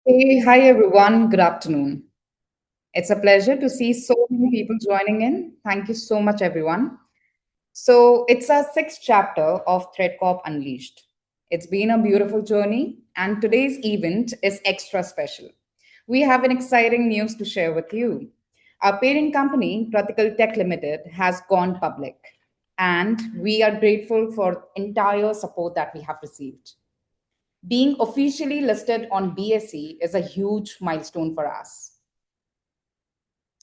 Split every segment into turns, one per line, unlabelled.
Hey, hi everyone. Good afternoon. It's a pleasure to see so many people joining in. Thank you so much, everyone. So, it's our sixth chapter of Threatcop Unleashed. It's been a beautiful journey, and today's event is extra special. We have an exciting news to share with you. Our parent company, Practical Tech Limited, has gone public, and we are grateful for entire support that we have received. Being officially listed on BSE is a huge milestone for us.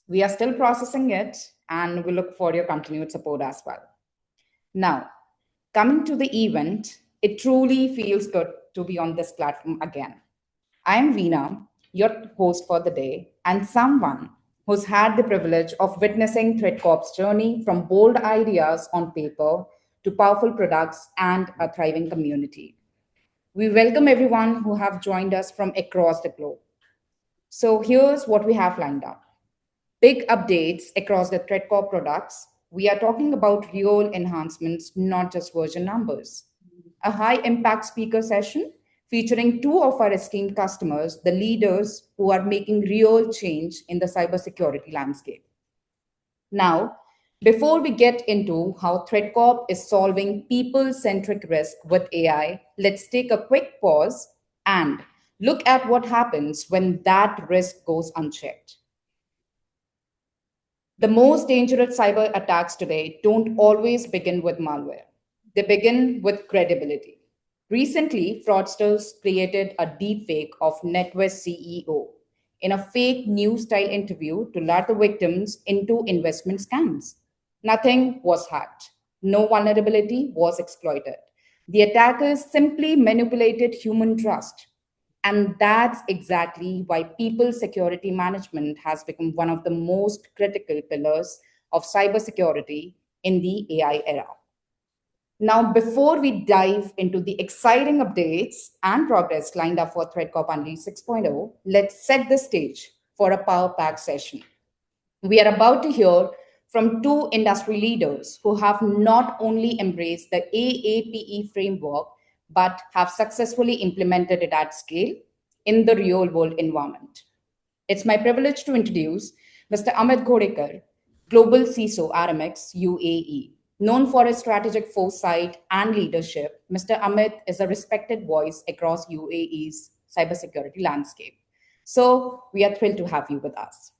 We are still processing it and we look for your continued support as well. Now, coming to the event, it truly feels good to be on this platform again. I am Veena, your host for the day, and someone who's had the privilege of witnessing ThreatCorp's journey from bold ideas on paper to powerful products and a thriving community. We welcome everyone who have joined us from across the globe. So here's what we have lined up. Big updates across the ThreatCorp products. We are talking about real enhancements, not just version numbers. A high impact speaker session featuring two of our esteemed customers, the leaders who are making real change in the cybersecurity landscape. Now, before we get into how ThreatCorp is solving people centric risk with AI, let's take a quick pause and look at what happens when that risk goes unchecked. The most dangerous cyber attacks today don't always begin with malware, they begin with credibility. Recently, fraudsters created a deepfake of NetWest CEO in a fake news style interview to lure the victims into investment scams. Nothing was hacked, no vulnerability was exploited. The attackers simply manipulated human trust. And that's exactly why people security management has become one of the most critical pillars of cybersecurity in the AI era. Now, before we dive into the exciting updates and progress lined up for Threatcop Unleashed 6.0, let's set the stage for a power pack session. We are about to hear from two industry leaders who have not only embraced the AAPE framework but have successfully implemented it at scale in the real world environment. It's my privilege to introduce Mr. Amit Ghodekar, Global CISO Aramex UAE. Known for his strategic foresight and leadership, Mr. Amit is a respected voice across UAE's cybersecurity landscape. So, we are thrilled to have you with us.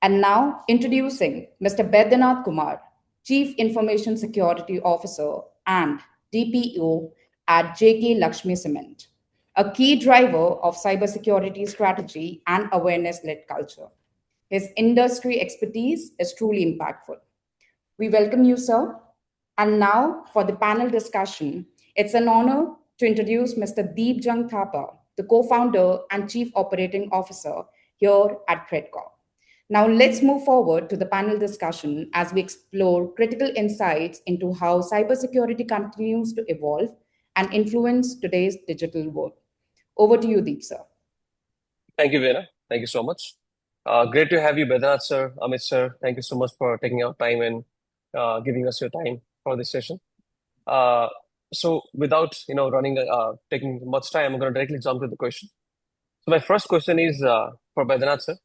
And now, introducing Mr. Baidyanath Kumar, Chief Information Security Officer and DPO at JK Lakshmi Cement, a key driver of cybersecurity strategy and awareness led culture. His industry expertise is truly impactful. We welcome you, sir. And now, for the panel discussion, it's an honor to introduce Mr. Deepjang Thapa, the co founder and chief operating officer here at Threatcop. Now, let's move forward to the panel discussion as we explore critical insights into how cybersecurity continues to evolve and influence today's digital world. Over to you, Deep, sir.
Thank you, Veena. Thank you so much. Great to have you, Baidyanath sir, Amit sir. Thank you so much for taking out time and giving us your time for this session. Uh, so without taking much time, I'm going to directly jump to the question. So my first question is for Baidyanath sir.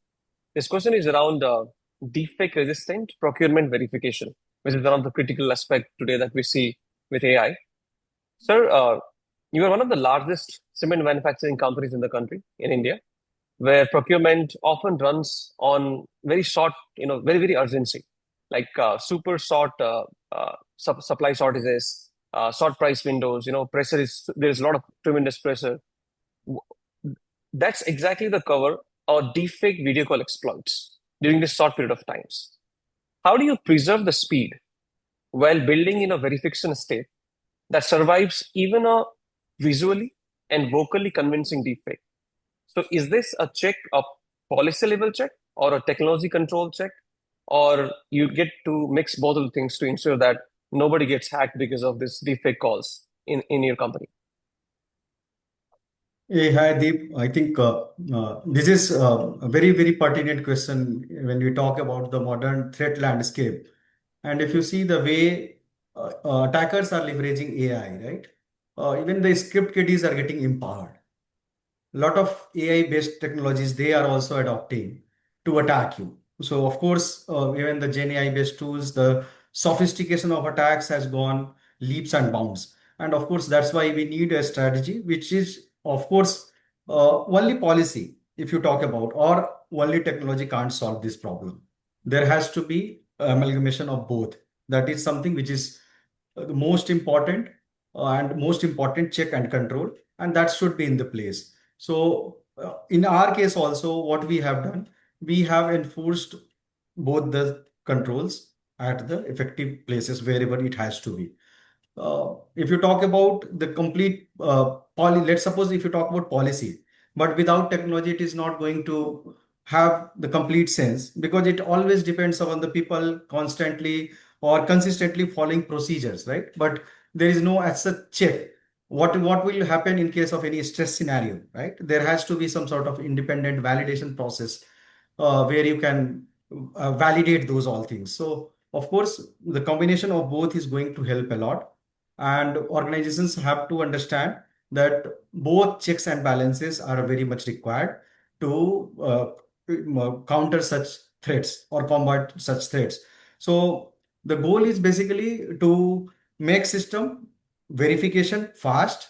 This question is around deepfake resistant procurement verification, which is one of the critical aspects today that we see with AI. Sir, you are one of the largest cement manufacturing companies in the country, in India, where procurement often runs on very short, very urgency, like super short supply shortages, short price windows. Pressure is there's a lot of tremendous pressure. W- That's exactly the cover or deepfake video call exploits during this short period of times. How do you preserve the speed while building in a verification state that survives even a visually and vocally convincing deepfake? So is this a check, a policy level check, or a technology control check, or you get to mix both of the things to ensure that nobody gets hacked because of this deepfake calls in your company?
Hey, hi Deep. I think this is a very pertinent question when we talk about the modern threat landscape. And if you see the way attackers are leveraging AI, right? Even the script kiddies are getting empowered. a lot of AI-based technologies they are also adopting to attack you. So of course, even the Gen AI-based tools, the sophistication of attacks has gone leaps and bounds. And of course, that's why we need a strategy, which is, of course, only policy, if you talk about, or only technology can't solve this problem. There has to be amalgamation of both. That is something which is the most important and most important check and control, and that should be in the place. So in our case also, what we have done, we have enforced both the controls at the effective places wherever it has to be. If you talk about the complete let's suppose if you talk about policy, but without technology, it is not going to have the complete sense, because it always depends on the people constantly or consistently following procedures, right? But there is no as such check. What will happen in case of any stress scenario, right? There has to be some sort of independent validation process where you can validate those all things. So of course, the combination of both is going to help a lot. And organizations have to understand that both checks and balances are very much required to counter such threats or combat such threats. So the goal is basically to make system verification fast,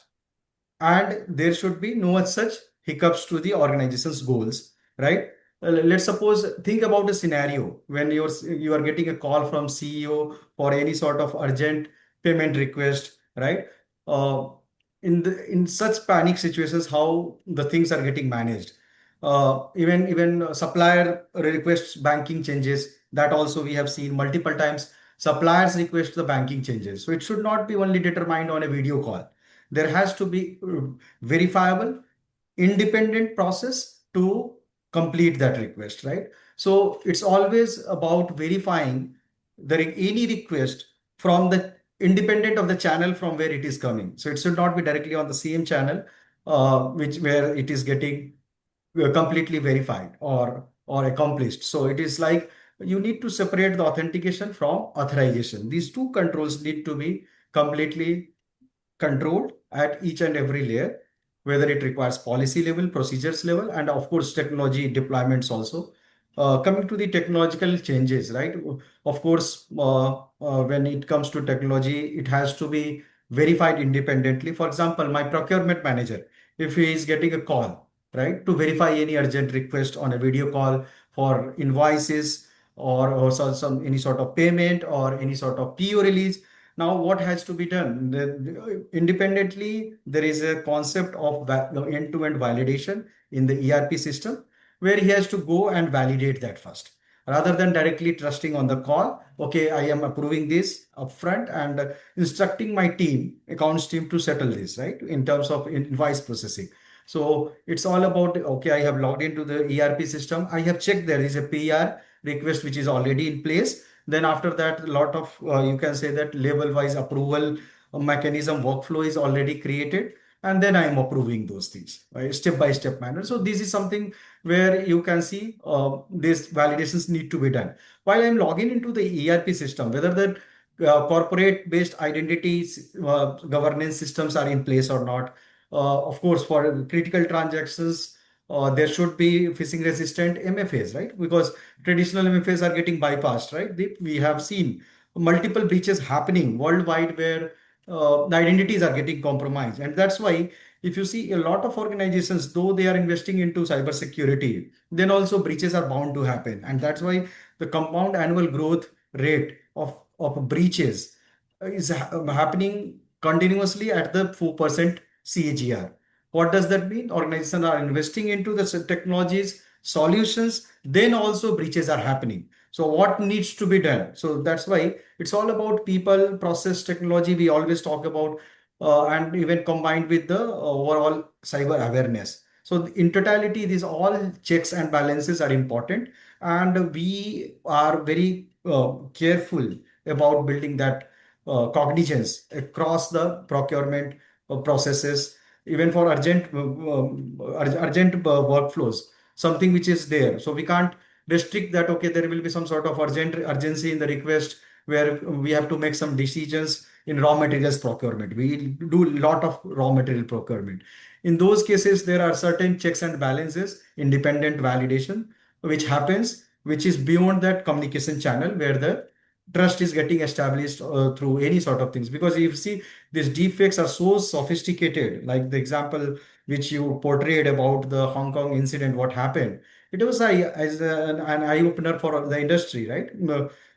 and there should be no such hiccups to the organization's goals, right? Let's suppose, think about a scenario when you are getting a call from CEO for any sort of urgent payment request, right? Uh, in such panic situations, how the things are getting managed. Even supplier requests banking changes. That also we have seen multiple times. Suppliers request the banking changes, so it should not be only determined on a video call. There has to be verifiable, independent process to complete that request, right? So it's always about verifying any request from the independent of the channel from where it is coming. So it should not be directly on the same channel, which where it is getting completely verified or accomplished. So it is like you need to separate the authentication from authorization. These two controls need to be completely controlled at each and every layer, whether it requires policy level, procedures level, and of course, technology deployments also. Coming to the technological changes, right? Of course, when it comes to technology, it has to be verified independently. For example, my procurement manager, if he is getting a call, right, to verify any urgent request on a video call for invoices or any sort of payment or any sort of PO release. Now, what has to be done? Independently, there is a concept of end-to-end validation in the ERP system, where he has to go and validate that first, rather than directly trusting on the call. Okay, I am approving this upfront and instructing my team, accounts team, to settle this, right? In terms of invoice processing. So it's all about, okay, I have logged into the ERP system. I have checked there is a PR request which is already in place. Then after that, a lot of, you can say that level wise approval mechanism workflow is already created. And then I am approving those things, right? Step by step manner. So this is something where you can see these validations need to be done. While I'm logging into the ERP system, whether the corporate based identities governance systems are in place or not. Of course, for critical transactions, there should be phishing resistant MFAs, right? Because traditional MFAs are getting bypassed, right? We have seen multiple breaches happening worldwide where the identities are getting compromised. And that's why if you see a lot of organizations, though they are investing into cybersecurity, then also breaches are bound to happen. And that's why the compound annual growth rate of breaches is happening continuously at the 4% CAGR. What does that mean? Organizations are investing into the technologies, solutions, then also breaches are happening. So what needs to be done? So that's why it's all about people, process, technology. We always talk about, and even combined with the overall cyber awareness. So in totality, these all checks and balances are important, and we are very careful about building that cognizance across the procurement processes, even for urgent workflows, something which is there. So we can't restrict that, okay, there will be some sort of urgency in the request where we have to make some decisions in raw materials procurement. We do a lot of raw material procurement. In those cases, there are certain checks and balances, independent validation, which happens, which is beyond that communication channel where the trust is getting established through any sort of things. Because if you see, these deepfakes are so sophisticated, like the example which you portrayed about the Hong Kong incident, what happened. It was an eye opener for the industry, right?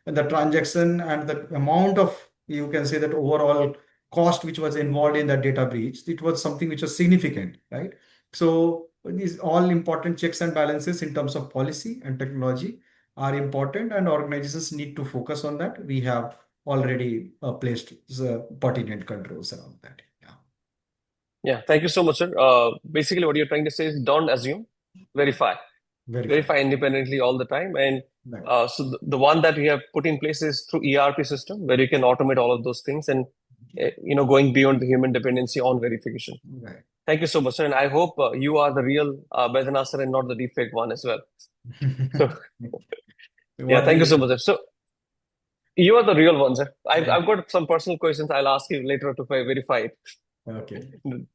The transaction and the amount of, you can say that overall cost which was involved in that data breach, it was something which was significant, right? So these all important checks and balances in terms of policy and technology are important, and organizations need to focus on that. We have already placed pertinent controls around that. Yeah.
Yeah, thank you so much, sir. Basically, what you're trying to say is don't assume, verify.
Verify.
Verify independently all the time. And
Right.
so the one that we have put in place is through ERP system, where you can automate all of those things and going beyond the human dependency on verification.
Right.
Thank you so much, sir. And I hope you are the real Vedana sir and not the deepfake one as well. So yeah,
What
thank
we
you so much, sir. So you are the real one, sir. I've got some personal questions I'll ask you later to verify it.
Okay.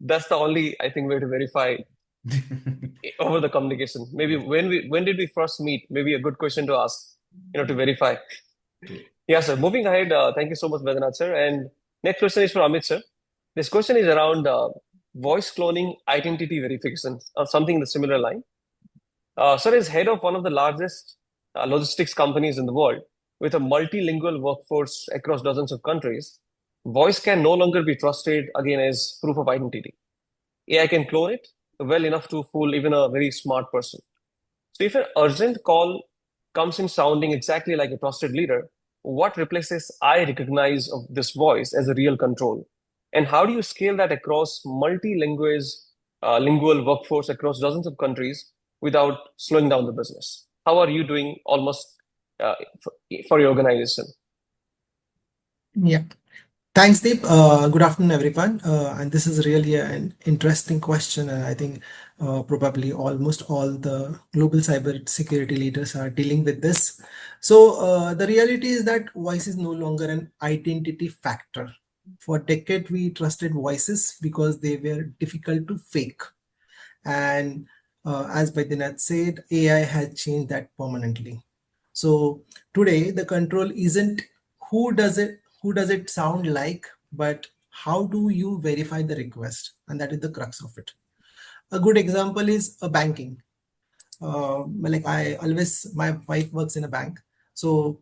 That's the only, I think, way to verify over the communication. Maybe when did we first meet? Maybe a good question to ask, to verify.
Okay.
Yeah, sir. Moving ahead, thank you so much, Vedanath, sir. And next question is for Amit, sir. This question is around voice cloning identity verification, or something in the similar line. Sir is head of one of the largest logistics companies in the world with a multilingual workforce across dozens of countries. Voice can no longer be trusted again as proof of identity. AI can clone it well enough to fool even a very smart person. So if an urgent call comes in sounding exactly like a trusted leader, what replaces I recognize of this voice as a real control? And how do you scale that across lingual workforce across dozens of countries without slowing down the business? How are you doing almost uh, for your organization?
Yeah. Thanks, Deep. Good afternoon, everyone. And this is really an interesting question, and I think probably almost all the global cyber security leaders are dealing with this. So the reality is that voice is no longer an identity factor. For a decade, we trusted voices because they were difficult to fake. And as Baidyanath said, AI has changed that permanently. So today the control isn't who does it sound like, but how do you verify the request? And that is the crux of it. A good example is a banking. Like my wife works in a bank. So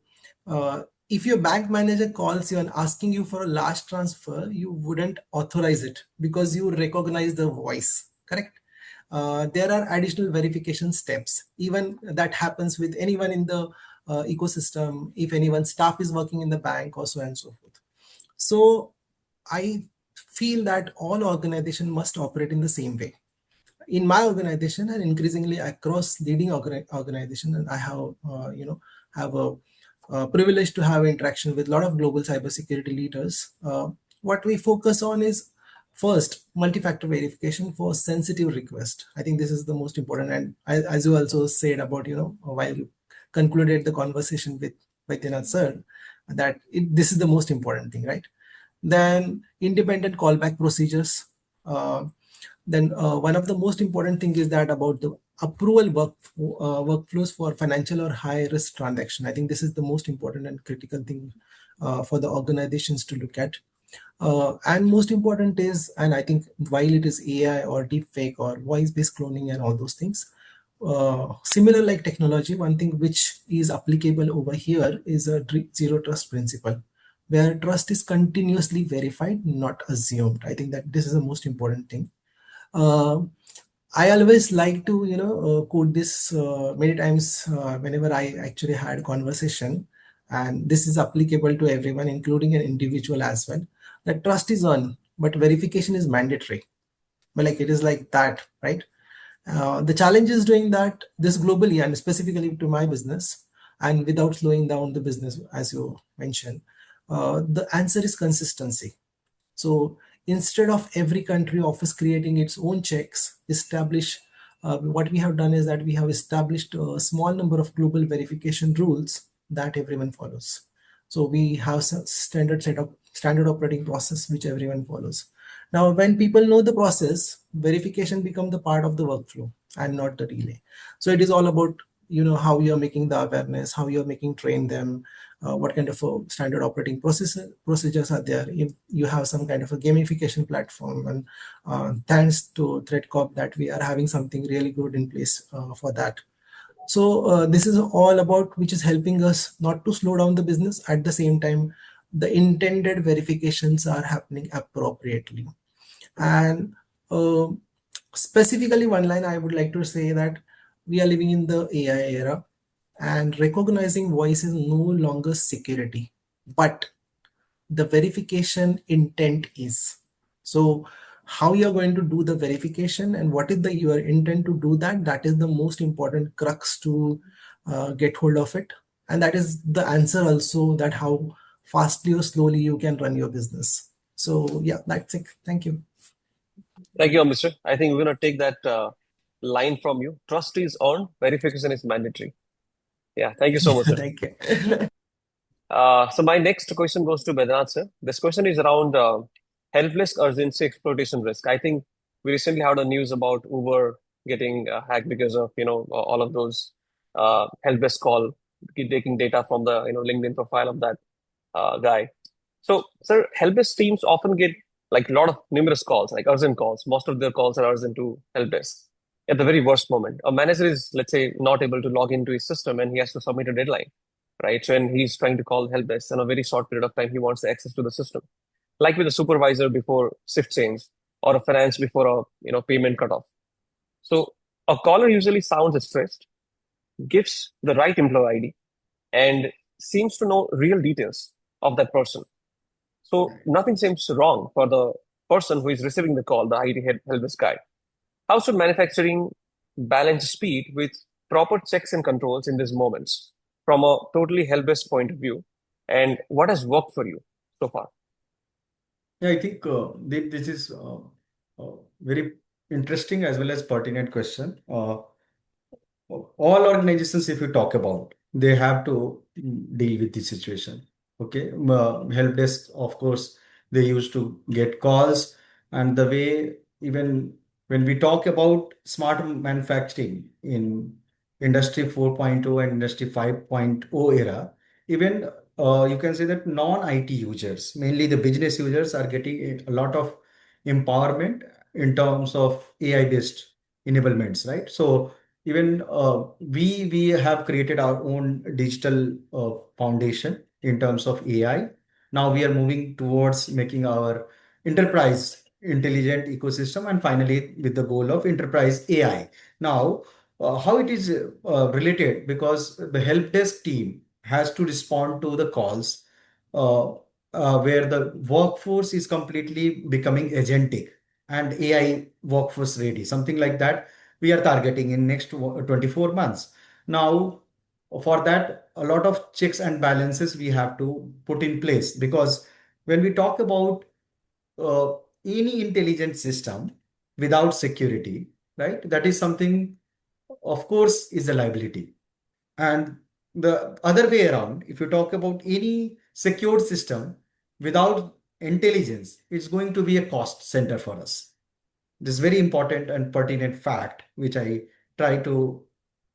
if your bank manager calls you and asking you for a large transfer, you wouldn't authorize it because you recognize the voice, correct? There are additional verification steps. Even that happens with anyone in the ecosystem, if anyone's staff is working in the bank or so and so forth. So I feel that all organizations must operate in the same way. In my organization and increasingly across leading organizations, and I have have a privilege to have interaction with a lot of global cybersecurity leaders. What we focus on is first multi-factor verification for sensitive request. I think this is the most important, and as you also said about while you concluded the conversation with Vaidyanathan sir, that this is the most important thing, right? Then independent callback procedures. Then one of the most important thing is that about the approval workflows for financial or high risk transaction. I think this is the most important and critical thing for the organizations to look at. And most important is, and I think while it is AI or deepfake or voice-based cloning and all those things, similar like technology, one thing which is applicable over here is a zero trust principle, where trust is continuously verified, not assumed. I think that this is the most important thing. I always like to, quote this many times whenever I actually had conversation, and this is applicable to everyone, including an individual as well. That trust is earned, but verification is mandatory. But like it is like that, right? The challenge is doing that this globally and specifically to my business, and without slowing down the business, as you mentioned. The answer is consistency. So instead of every country office creating its own checks, what we have done is that we have established a small number of global verification rules that everyone follows. So we have some standard standard operating process which everyone follows. Now, when people know the process, verification become the part of the workflow and not the relay. So it is all about how you're making the awareness, how you're making train them, what kind of standard operating procedures are there. You have some kind of a gamification platform, and thanks to Threatcop that we are having something really good in place for that. So this is all about which is helping us not to slow down the business. At the same time, the intended verifications are happening appropriately. And uh, specifically, one line I would like to say that we are living in the AI era, and recognizing voice is no longer security, but the verification intent is. So how you're going to do the verification and what is the your intent to do that, that is the most important crux to get hold of it. And that is the answer also, that how fastly or slowly you can run your business. So yeah, that's it. Thank you.
Thank you, Mr. I think we're going to take that line from you. Trust is earned, verification is mandatory. Yeah, thank you so much, sir.
Thank you.
So my next question goes to Vedant, sir. This question is around helpless urgency exploitation risk. I think we recently had a news about Uber getting hacked because of all of those helpless call taking data from the LinkedIn profile of that guy. So, sir, helpless teams often get like a lot of numerous calls, like urgent calls. Most of their calls are urgent to help desk at the very worst moment. A manager is, let's say, not able to log into his system and he has to submit a deadline, right? So, and he's trying to call help desk in a very short period of time. He wants the access to the system, like with a supervisor before shift change or a finance before a payment cutoff. So, a caller usually sounds stressed, gives the right employee ID, and seems to know real details of that person. So nothing seems wrong for the person who is receiving the call, the IT help desk guy. How should manufacturing balance speed with proper checks and controls in these moments from a totally help desk point of view? And what has worked for you so far?
Yeah, I think this is very interesting as well as pertinent question. All organizations, if you talk about, they have to deal with this situation. Okay, help desk, of course, they used to get calls, and the way even when we talk about smart manufacturing in Industry 4.0 and Industry 5.0 era, even you can say that non-IT users, mainly the business users, are getting a lot of empowerment in terms of AI-based enablements, right? So even we have created our own digital foundation in terms of AI. Now we are moving towards making our enterprise intelligent ecosystem, and finally with the goal of enterprise AI. Now, how it is related, because the help desk team has to respond to the calls uh, where the workforce is completely becoming agentic and AI workforce ready, something like that we are targeting in next 24 months. Now, for that, a lot of checks and balances we have to put in place, because when we talk about uh, any intelligent system without security, right, that is something, of course, is a liability. And the other way around, if you talk about any secured system without intelligence, it's going to be a cost center for us. This very important and pertinent fact, which I try to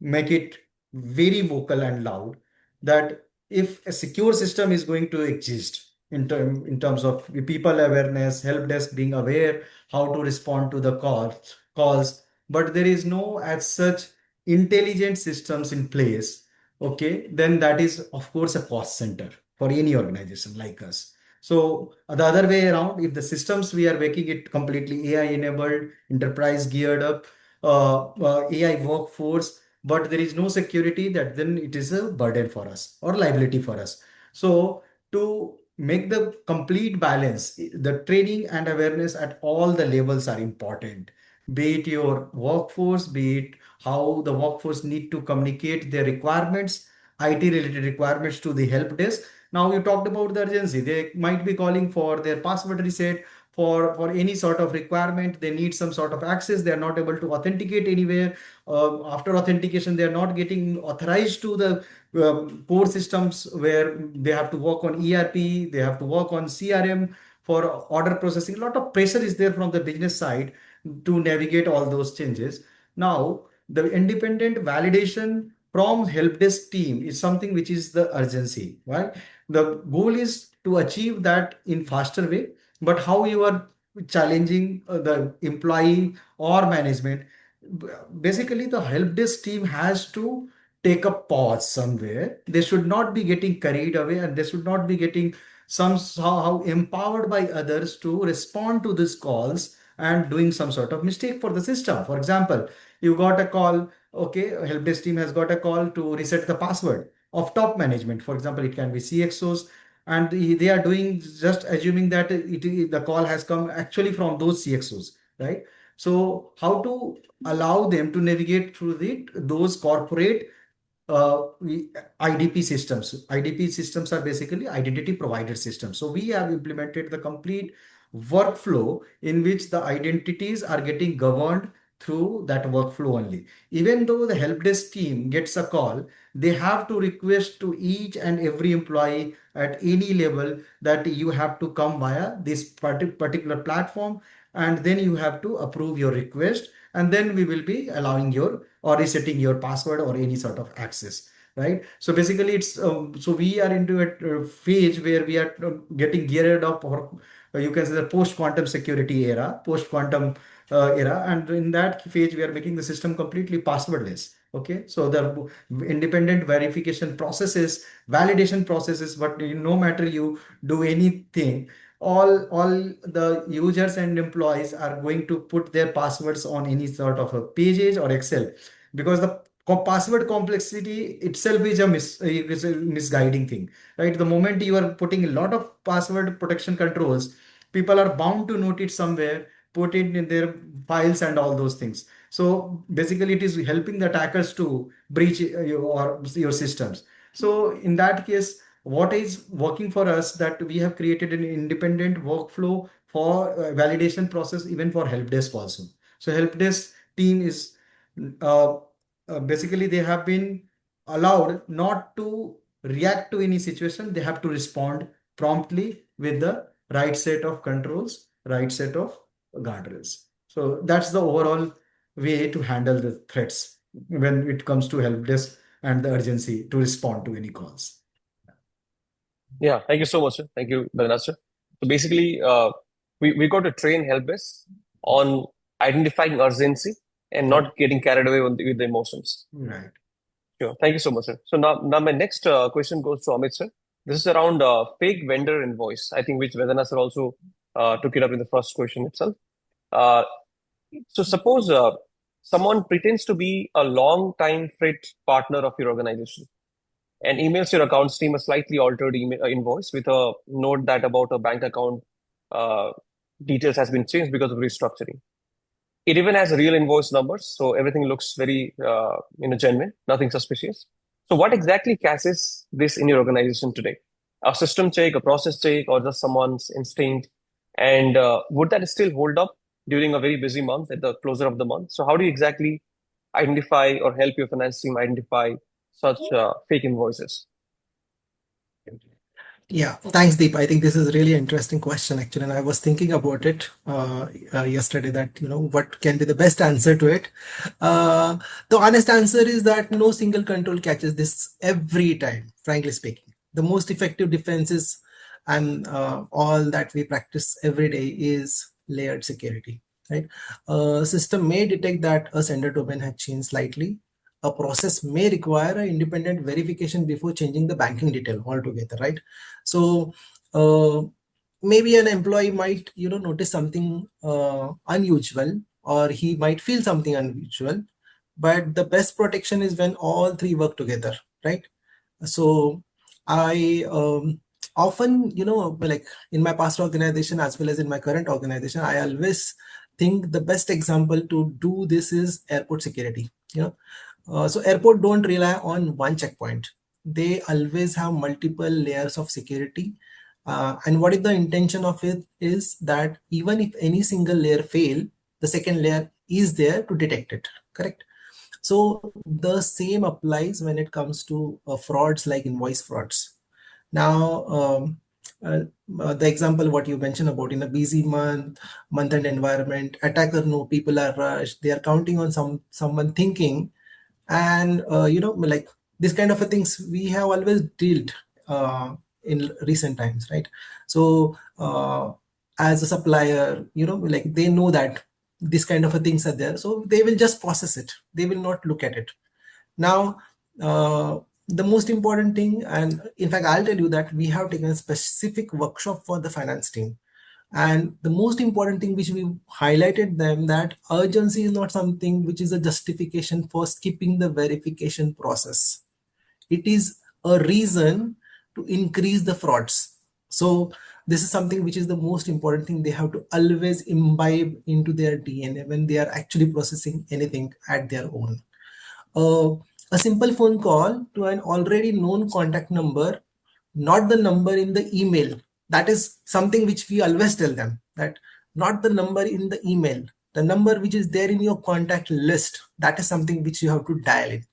make it very vocal and loud, that if a secure system is going to exist in terms of people awareness, help desk being aware how to respond to the calls, but there is no as such intelligent systems in place, okay, then that is of course a cost center for any organization like us. So the other way around, if the systems we are making it completely AI enabled, enterprise geared up, AI workforce, but there is no security, that then it is a burden for us or liability for us. So to make the complete balance, the training and awareness at all the levels are important. Be it your workforce, be it how the workforce need to communicate their requirements, IT related requirements to the help desk. Now you talked about the urgency. They might be calling for their password reset, for any sort of requirement. They need some sort of access. They are not able to authenticate anywhere. After authentication, they are not getting authorized to the core systems where they have to work on ERP, they have to work on CRM for order processing. A lot of pressure is there from the business side to navigate all those changes. Now, the independent validation from help desk team is something which is the urgency, right? The goal is to achieve that in faster way, but how you are challenging the employee or management. Basically, the help desk team has to take a pause somewhere. They should not be getting carried away, and they should not be getting somehow empowered by others to respond to these calls and doing some sort of mistake for the system. For example, you got a call, okay, help desk team has got a call to reset the password of top management. For example, it can be CXOs, and they are doing, just assuming that the call has come actually from those CXOs, right? So how to allow them to navigate through those corporate IDP systems. IDP systems are basically identity provider systems. So we have implemented the complete workflow in which the identities are getting governed through that workflow only. Even though the help desk team gets a call, they have to request to each and every employee at any level that you have to come via this particular platform, and then you have to approve your request, and then we will be allowing your or resetting your password or any sort of access, right? So basically it's so we are into a phase where we are getting geared up for you can say the post quantum security era, post quantum era, and in that phase we are making the system completely passwordless. Okay, so the independent verification processes, validation processes, but no matter you do anything, all the users and employees are going to put their passwords on any sort of a pages or Excel, because the password complexity itself is a misguiding thing, right? The moment you are putting a lot of password protection controls, people are bound to note it somewhere, put it in their files and all those things. So basically it is helping the attackers to breach your systems. So in that case, what is working for us, that we have created an independent workflow for validation process even for help desk also. So help desk team is uh, basically they have been allowed not to react to any situation. They have to respond promptly with the right set of controls, right set of guardrails. So that's the overall way to handle the threats when it comes to help desk and the urgency to respond to any calls.
Yeah, thank you so much, sir. Thank you, Bernard, sir. So basically, we got to train help desk on identifying urgency and not getting carried away with the emotions.
Right.
Sure. Thank you so much, sir. So now my next question goes to Amit, sir. This is around fake vendor invoice, I think, which Vedana sir also took it up in the first question itself. Uh, so suppose someone pretends to be a long-time freight partner of your organization and emails your accounts team a slightly altered invoice with a note that about a bank account uh, details has been changed because of restructuring. It even has real invoice numbers, so everything looks very genuine, nothing suspicious. So what exactly catches this in your organization today? A system check, a process check, or just someone's instinct? And would that still hold up during a very busy month at the closer of the month? So how do you exactly identify or help your finance team identify such fake invoices?
Yeah, thanks, Deep. I think this is a really interesting question, actually, and I was thinking about it yesterday. That what can be the best answer to it. The honest answer is that no single control catches this every time. Frankly speaking, the most effective defenses and all that we practice every day is layered security. Right, a system may detect that a sender domain has changed slightly. A process may require an independent verification before changing the banking detail altogether, right? So maybe an employee might notice something unusual, or he might feel something unusual, but the best protection is when all three work together, right? So I often, like in my past organization as well as in my current organization, I always think the best example to do this is airport security. So airport don't rely on one checkpoint. They always have multiple layers of security, And what if the intention of it is that even if any single layer fail, the second layer is there to detect it, correct? So the same applies when it comes to frauds like invoice frauds. Now, uh, the example what you mentioned about in a busy month-end environment, attacker know people are rushed, they are counting on someone thinking, and like this kind of a things we have always dealt in recent times, right? So as a supplier, like they know that this kind of a things are there, so they will just process it, they will not look at it. Now, the most important thing, and in fact, I'll tell you that we have taken a specific workshop for the finance team. And the most important thing which we highlighted them, that urgency is not something which is a justification for skipping the verification process. It is a reason to increase the frauds. So this is something which is the most important thing they have to always imbibe into their DNA when they are actually processing anything at their own. uh, a simple phone call to an already known contact number, not the number in the email. That is something which we always tell them, that not the number in the email, the number which is there in your contact list, that is something which you have to dial in.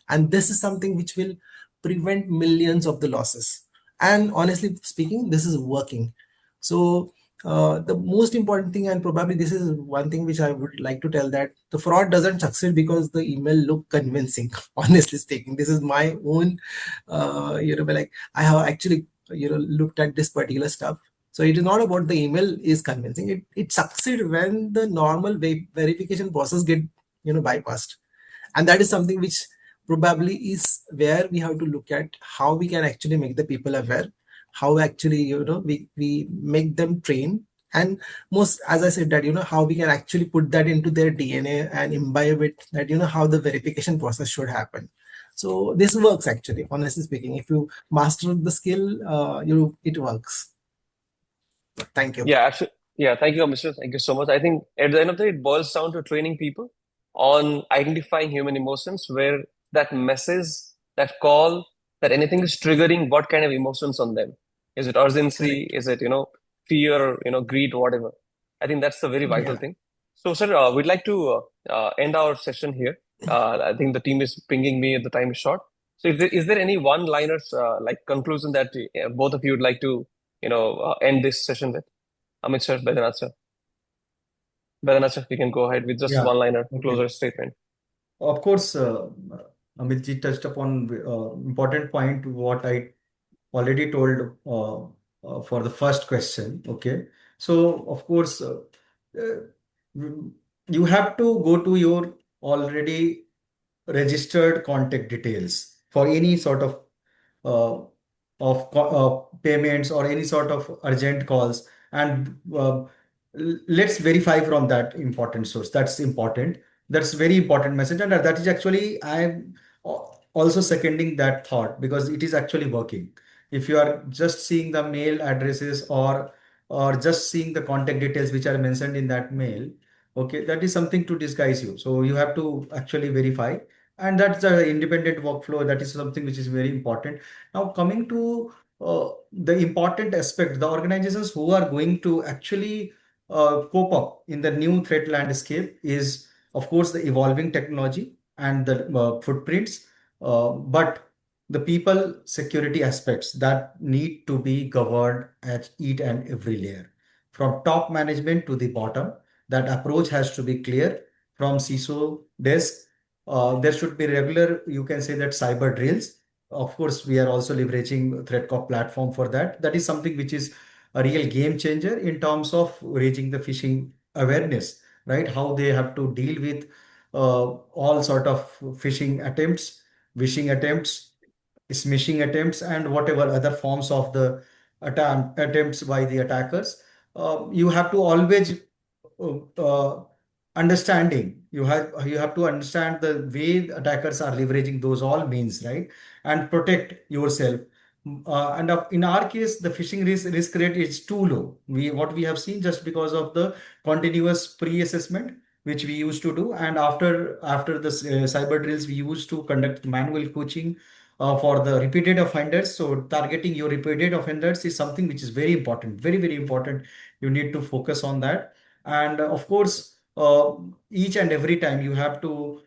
And this is something which will prevent millions of the losses. And honestly speaking, this is working. So the most important thing, and probably this is one thing which I would like to tell, that the fraud doesn't succeed because the email look convincing. Honestly speaking, this is my own, like I have actually, looked at this particular stuff. So it is not about the email is convincing. It succeeds when the normal verification process get, bypassed. And that is something which probably is where we have to look at how we can actually make the people aware, how actually, we make them train. And most, as I said, that how we can actually put that into their DNA and imbibe it, that how the verification process should happen. So this works actually, honestly speaking. If you master the skill, it works. Thank you.
Yeah, actually, yeah, thank you, Mr. Thank you so much. I think at the end of the day, it boils down to training people on identifying human emotions, where that message, that call, that anything is triggering what kind of emotions on them. Is it urgency?
Correct.
Is it, fear, or, greed, whatever? I think that's the very vital
Yeah.
thing. So, sir, we'd like to end our session here. I think the team is pinging me, the time is short. So, is there any one-liners, like conclusion that both of you would like to, end this session with? Amit sir, Vedanath sir. Vedanath sir, you can go ahead with just
Yeah.
one-liner
Okay.
closer statement.
Of course, Amit ji touched upon important point what I already told for the first question. Okay. So, of course, you have to go to your already registered contact details for any sort uh, of payments or any sort of urgent calls, and let's verify from that important source. That's important. That's very important message, and that is actually I'm also seconding that thought because it is actually working. If you are just seeing the mail addresses or just seeing the contact details which are mentioned in that mail, okay, that is something to disguise you. So you have to actually verify, and that's the independent workflow. That is something which is very important. Now, coming to the important aspect, the organizations who are going to actually cope up in the new threat landscape is, of course, the evolving technology and the footprints, but the people security aspects that need to be governed at each and every layer, from top management to the bottom. That approach has to be clear from CISO desk. There should be regular, you can say that, cyber drills. Of course, we are also leveraging Threatcop platform for that. That is something which is a real game changer in terms of raising the phishing awareness, right? How they have to deal with all sort of phishing attempts, wishing attempts, smishing attempts, and whatever other forms of the attempts by the attackers. You have to always uh, understanding. You have to understand the way attackers are leveraging those all means, right? And protect yourself. And in our case, the phishing risk rate is too low. What we have seen, just because of the continuous pre-assessment which we used to do, and after the cyber drills, we used to conduct manual coaching for the repeated offenders. So targeting your repeated offenders is something which is very important, very, very important. You need to focus on that. And of course, each and every time you have to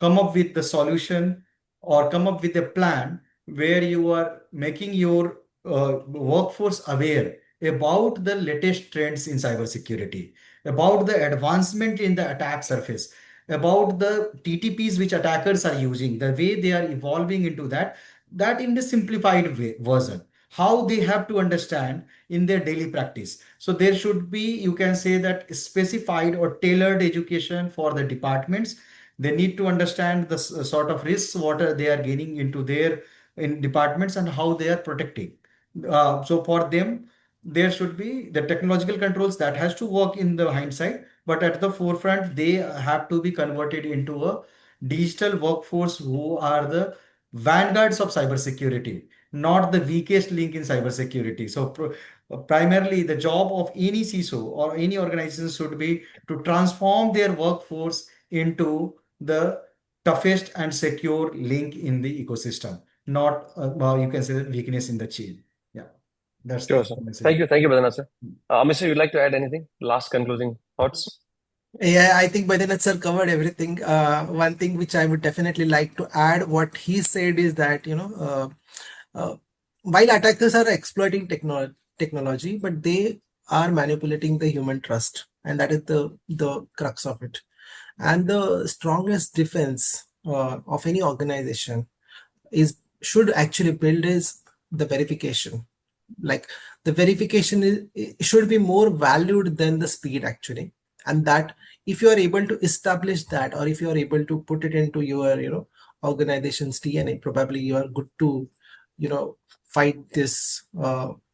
come up with the solution or come up with a plan where you are making your workforce aware about the latest trends in cybersecurity, about the advancement in the attack surface, about the TTPs which attackers are using, the way they are evolving into that in the simplified version, how they have to understand in their daily practice. So there should be, you can say that specified or tailored education for the departments. They need to understand the sort of risks what are they are gaining into their in departments and how they are protecting. So for them, there should be the technological controls that has to work in the hindsight, but at the forefront, they have to be converted into a digital workforce who are the vanguards of cybersecurity, not the weakest link in cybersecurity. So primarily, the job of any CISO or any organization should be to transform their workforce into the toughest and secure link in the ecosystem, not you can say the weakness in the chain. Yeah, that's
Sure,
the
sir.
message.
Thank you, Badrinath, sir. Amit, sir, you'd like to add anything? Last concluding thoughts?
Yeah, I think Badinath sir covered everything. One thing which I would definitely like to add, what he said is that, while attackers are exploiting technology, but they are manipulating the human trust, and that is the crux of it. And the strongest defense of any organization is should actually build is the verification. Like the verification is it should be more valued than the speed actually. And that if you are able to establish that, or if you are able to put it into your organization's DNA, probably you are good to fight this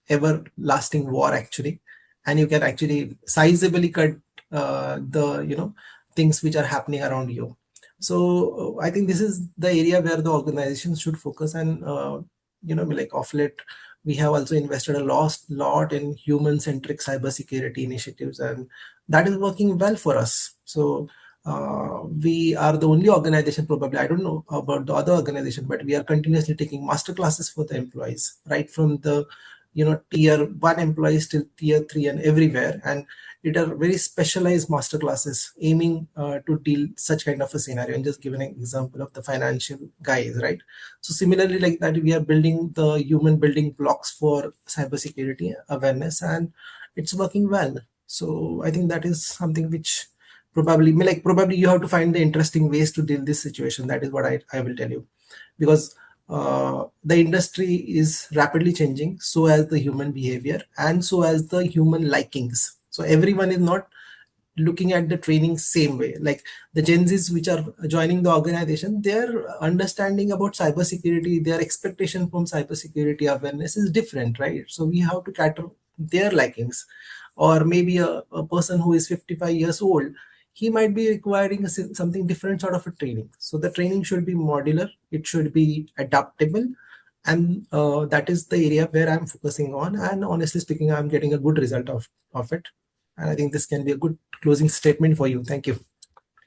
everlasting war actually. And you can actually sizably cut the things which are happening around you. So I think this is the area where the organizations should focus. And like of late, we have also invested a lot in human-centric cybersecurity initiatives, and that is working well for us. So we are the only organization, probably, I don't know about the other organization, but we are continuously taking master classes for the employees, right from the tier 1 employees till tier 3 and everywhere. And it are very specialized master classes aiming to deal such kind of a scenario. And just giving an example of the financial guys, right? So similarly, like that, we are building the human building blocks for cybersecurity awareness, and it's working well. So I think that is something which probably you have to find the interesting ways to deal this situation. That is what I will tell you, because the industry is rapidly changing, so as the human behavior and so as the human likings. So everyone is not looking at the training same way. Like the Gen Zs which are joining the organization, their understanding about cybersecurity, their expectation from cybersecurity awareness is different, right? So we have to cater their likings. Or maybe a person who is 55 years old, he might be requiring something different sort of a training. So the training should be modular, it should be adaptable, and that is the area where I'm focusing on. And honestly speaking, I'm getting a good result of it. And I think this can be a good closing statement for you. Thank you.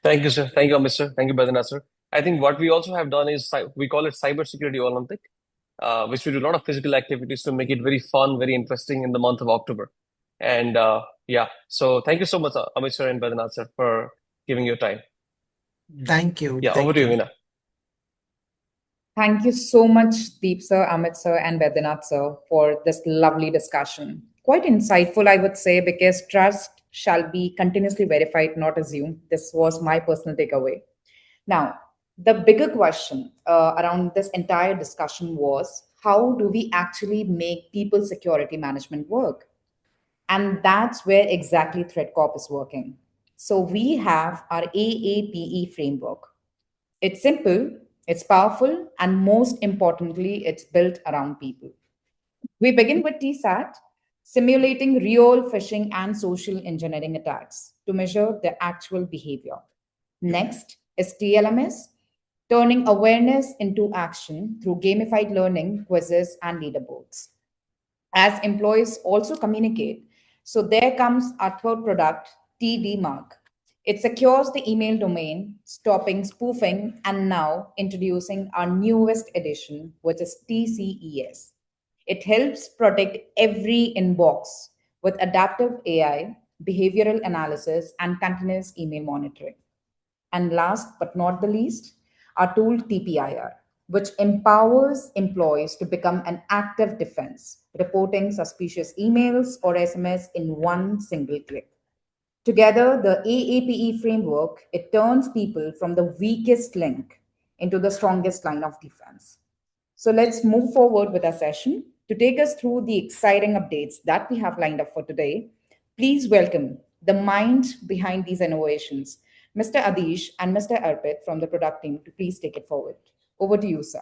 Thank you, sir. Thank you, Amit, sir. Thank you, Badrinath, sir. I think what we also have done is we call it Cybersecurity Olympic, which we do a lot of physical activities to make it very fun, very interesting in the month of October. And yeah, so thank you so much, Amit, sir and Badrinath, sir, for giving your time.
Thank you.
Yeah, over to you, Veena.
Thank you so much, Deep sir, Amit sir, and Vedanath sir, for this lovely discussion. Quite insightful, I would say, because trust shall be continuously verified, not assumed. This was my personal takeaway. Now, the bigger question around this entire discussion was how do we actually make people security management work? And that's where exactly Threatcop is working. So we have our AAPE framework. It's simple, it's powerful, and most importantly, it's built around people. We begin with TSAT, simulating real phishing and social engineering attacks to measure the actual behavior. Next is TLMS, turning awareness into action through gamified learning, quizzes, and leaderboards. As employees also communicate, so there comes our third product, TD Mark. It secures the email domain, stopping spoofing, and now introducing our newest edition, which is TCES. It helps protect every inbox with adaptive AI, behavioral analysis, and continuous email monitoring. And last but not the least, our tool TPIR, which empowers employees to become an active defense, reporting suspicious emails or SMS in one single click. Together, the AAPE framework, it turns people from the weakest link into the strongest line of defense. So let's move forward with our session. To take us through the exciting updates that we have lined up for today, please welcome the mind behind these innovations, Mr. Adish and Mr. Arpit from the product team to please take it forward. Over to you, sir.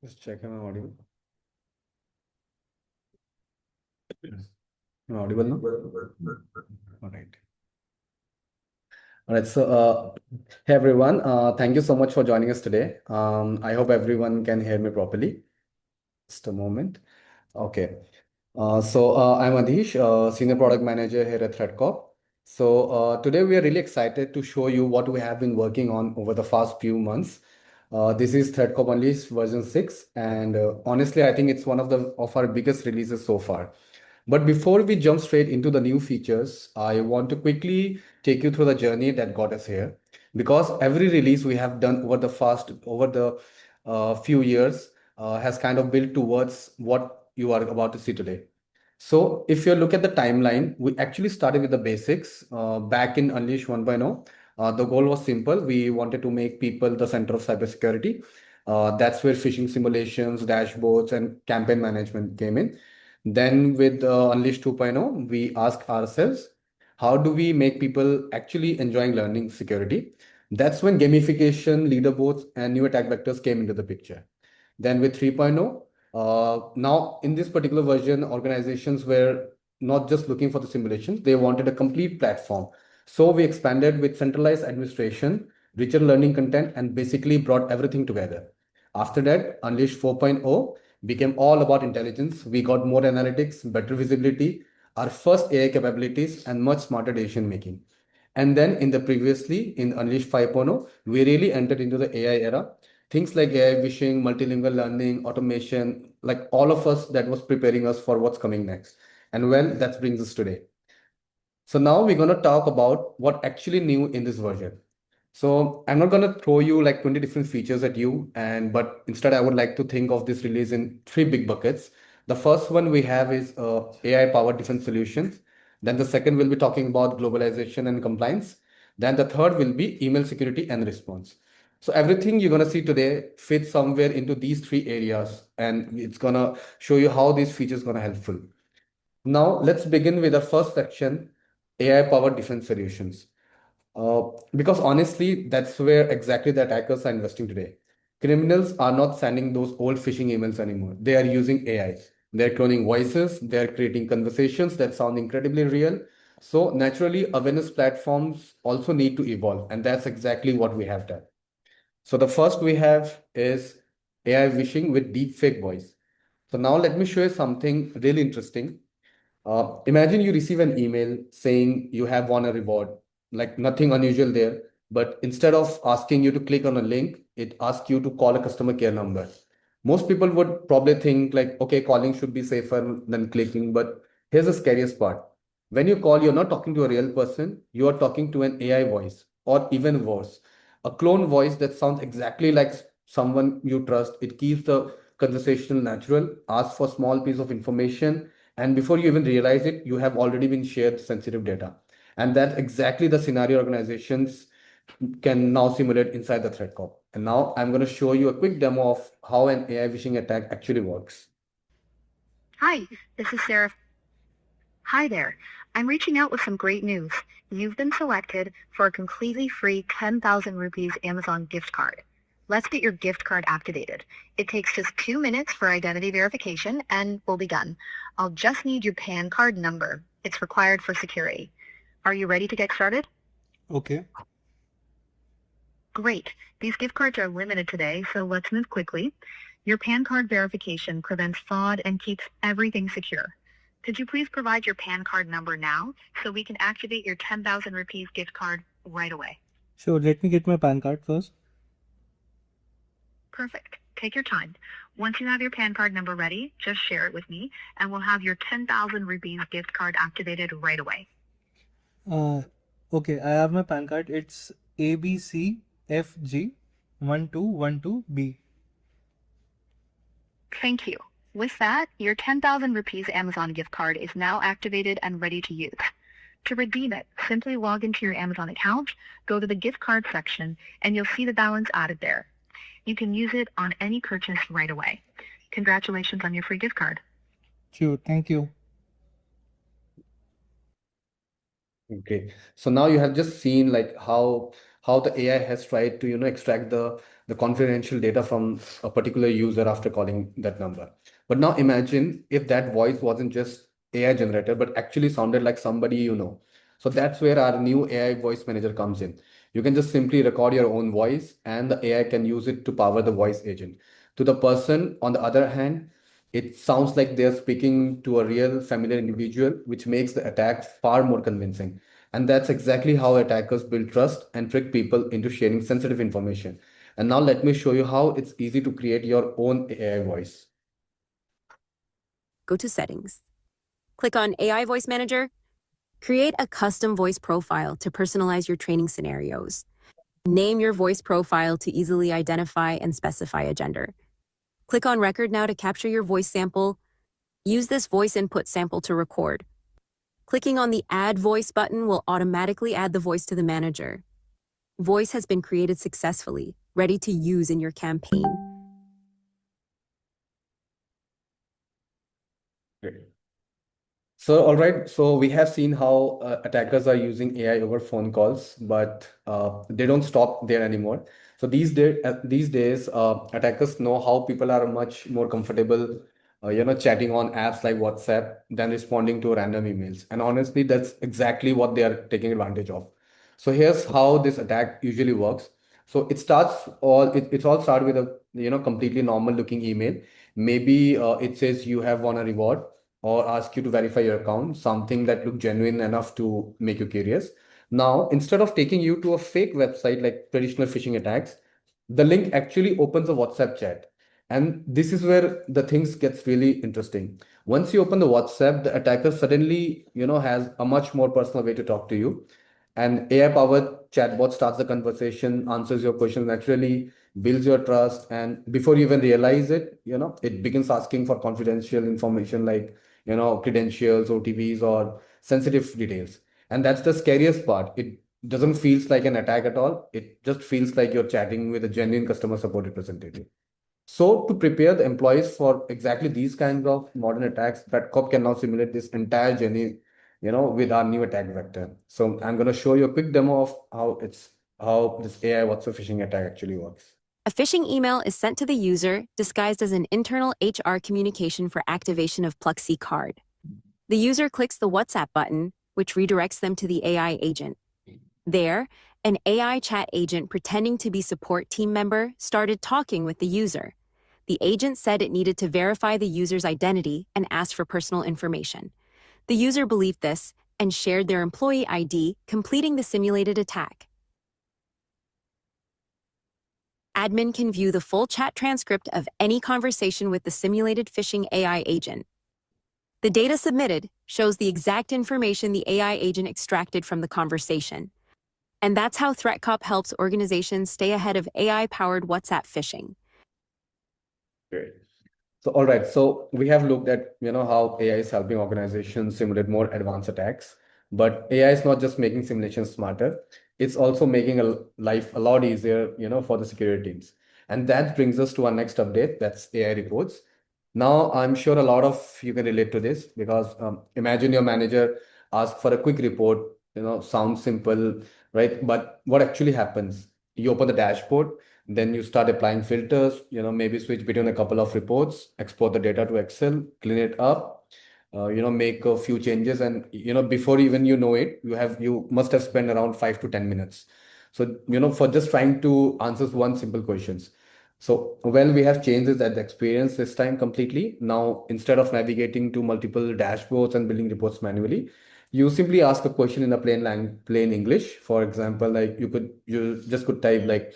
Just check, am I audible? Am I audible now? All right. All right. So, hey everyone, thank you so much for joining us today. I hope everyone can hear me properly. Just a moment. Okay. I'm Adish, Senior Product Manager here at Threatcop. Today we are really excited to show you what we have been working on over the past few months. This is Threatcop Unleashed version 6, and honestly, I think it's one of our biggest releases so far. But before we jump straight into the new features, I want to quickly take you through the journey that got us here. Because every release we have done over the few years has kind of built towards what you are about to see today. So if you look at the timeline, we actually started with the basics back in Unleash 1.0. The goal was simple. We wanted to make people the center of cybersecurity. That's where phishing simulations, dashboards, and campaign management came in. Then with Unleash 2.0, we asked ourselves, how do we make people actually enjoying learning security? That's when gamification, leaderboards, and new attack vectors came into the picture. Then with 3.0, now in this particular version, organizations were not just looking for the simulations, they wanted a complete platform. So we expanded with centralized administration, richer learning content, and basically brought everything together. After that, Unleash 4.0 became all about intelligence. We got more analytics, better visibility, our first AI capabilities, and much smarter decision making. And then in Unleash 5.0, we really entered into the AI era. Things like AI Vishing, multilingual learning, automation, like all of us that was preparing us for what's coming next. And well, that brings us today. So now we're going to talk about what actually new in this version. So I'm not going to throw you like 20 different features at you, but instead I would like to think of this release in three big buckets. The first one we have is AI powered defense solutions. Then the second will be talking about globalization and compliance. Then the third will be email security and response. So everything you're going to see today fits somewhere into these three areas, and it's going to show you how these features are going to helpful. Now let's begin with the first section, AI powered defense solutions. Because honestly, that's where exactly the attackers are investing today. Criminals are not sending those old phishing emails anymore. They are using AI. They're cloning voices. They're creating conversations that sound incredibly real. So naturally, awareness platforms also need to evolve, and that's exactly what we have done. So the first we have is AI Vishing with deepfake voice. So now let me show you something really interesting. Imagine you receive an email saying you have won a reward, like nothing unusual there. But instead of asking you to click on a link, it asks you to call a customer care number. Most people would probably think like, okay, calling should be safer than clicking. But here's the scariest part. When you call, you're not talking to a real person. You are talking to an AI voice, or even worse, a clone voice that sounds exactly like someone you trust. It keeps the conversation natural, asks for small piece of information, and before you even realize it, you have already been shared sensitive data. And that's exactly the scenario organizations can now simulate inside the threat cop. And now I'm going to show you a quick demo of how an AI phishing attack actually works.
Hi, this is Sarah. Hi there. I'm reaching out with some great news. You've been selected for a completely free 10,000 rupees Amazon gift card. Let's get your gift card activated. It takes just 2 minutes for identity verification and we'll be done. I'll just need your PAN card number. It's required for security. Are you ready to get started?
Okay.
Great. These gift cards are limited today, so let's move quickly. Your PAN card verification prevents fraud and keeps everything secure. Could you please provide your PAN card number now so we can activate your 10,000 rupees gift card right away?
Sure, let me get my PAN card first.
Perfect. Take your time. Once you have your PAN card number ready, just share it with me and we'll have your 10,000 rupees gift card activated right away.
Okay, I have my PAN card. It's ABCFG1212B.
Thank you. With that, your 10,000 rupees Amazon gift card is now activated and ready to use. To redeem it, simply log into your Amazon account, go to the gift card section, and you'll see the balance added there. You can use it on any purchase right away. Congratulations on your free gift card.
Sure, thank you.
Okay, so now you have just seen like how the AI has tried to extract the confidential data from a particular user after calling that number. But now imagine if that voice wasn't just AI generated, but actually sounded like somebody you know. So that's where our new AI voice manager comes in. You can just simply record your own voice, and the AI can use it to power the voice agent. To the person, on the other hand, it sounds like they're speaking to a real familiar individual, which makes the attack far more convincing. And that's exactly how attackers build trust and trick people into sharing sensitive information. And now let me show you how it's easy to create your own AI voice.
Go to Settings. Click on AI Voice Manager. Create a custom voice profile to personalize your training scenarios. Name your voice profile to easily identify and specify a gender. Click on Record now to capture your voice sample. Use this voice input sample to record. Clicking on the Add Voice button will automatically add the voice to the manager. Voice has been created successfully, ready to use in your campaign.
Great. So, all right. So we have seen how attackers are using AI over phone calls, but they don't stop there anymore. So these days, attackers know how people are much more comfortable, chatting on apps like WhatsApp than responding to random emails. And honestly, that's exactly what they are taking advantage of. So here's how this attack usually works. So it all start with a completely normal looking email. Maybe it says you have won a reward or ask you to verify your account, something that look genuine enough to make you curious. Now, instead of taking you to a fake website like traditional phishing attacks, the link actually opens a WhatsApp chat. And this is where the things gets really interesting. Once you open the WhatsApp, the attacker suddenly, has a much more personal way to talk to you. An AI-powered chatbot starts the conversation, answers your questions naturally, builds your trust, and before you even realize it, it begins asking for confidential information like credentials, OTPs, or sensitive details. And that's the scariest part. It doesn't feels like an attack at all. It just feels like you're chatting with a genuine customer support representative. So to prepare the employees for exactly these kinds of modern attacks, Threatcop can now simulate this entire journey, with our new attack vector. So I'm going to show you a quick demo of how this AI WhatsApp phishing attack actually works.
A phishing email is sent to the user disguised as an internal HR communication for activation of Pluxee card. The user clicks the WhatsApp button, which redirects them to the AI agent. There, an AI chat agent pretending to be support team member started talking with the user. The agent said it needed to verify the user's identity and asked for personal information. The user believed this and shared their employee ID, completing the simulated attack. Admin can view the full chat transcript of any conversation with the simulated phishing AI agent. The data submitted shows the exact information the AI agent extracted from the conversation. And that's how Threatcop helps organizations stay ahead of AI-powered WhatsApp phishing.
Great. So, all right. So we have looked at, how AI is helping organizations simulate more advanced attacks. But AI is not just making simulations smarter. It's also making life a lot easier, for the security teams. And that brings us to our next update. That's AI reports. Now, I'm sure a lot of you can relate to this because imagine your manager asks for a quick report, sounds simple, right? But what actually happens? You open the dashboard, then you start applying filters, maybe switch between a couple of reports, export the data to Excel, clean it up, make a few changes. And, before even you know it, you must have spent around 5 to 10 minutes. So, for just trying to answer one simple questions. So, well, we have changed that experience this time completely. Now, instead of navigating to multiple dashboards and building reports manually, you simply ask a question in a plain English. For example, like you just could type like,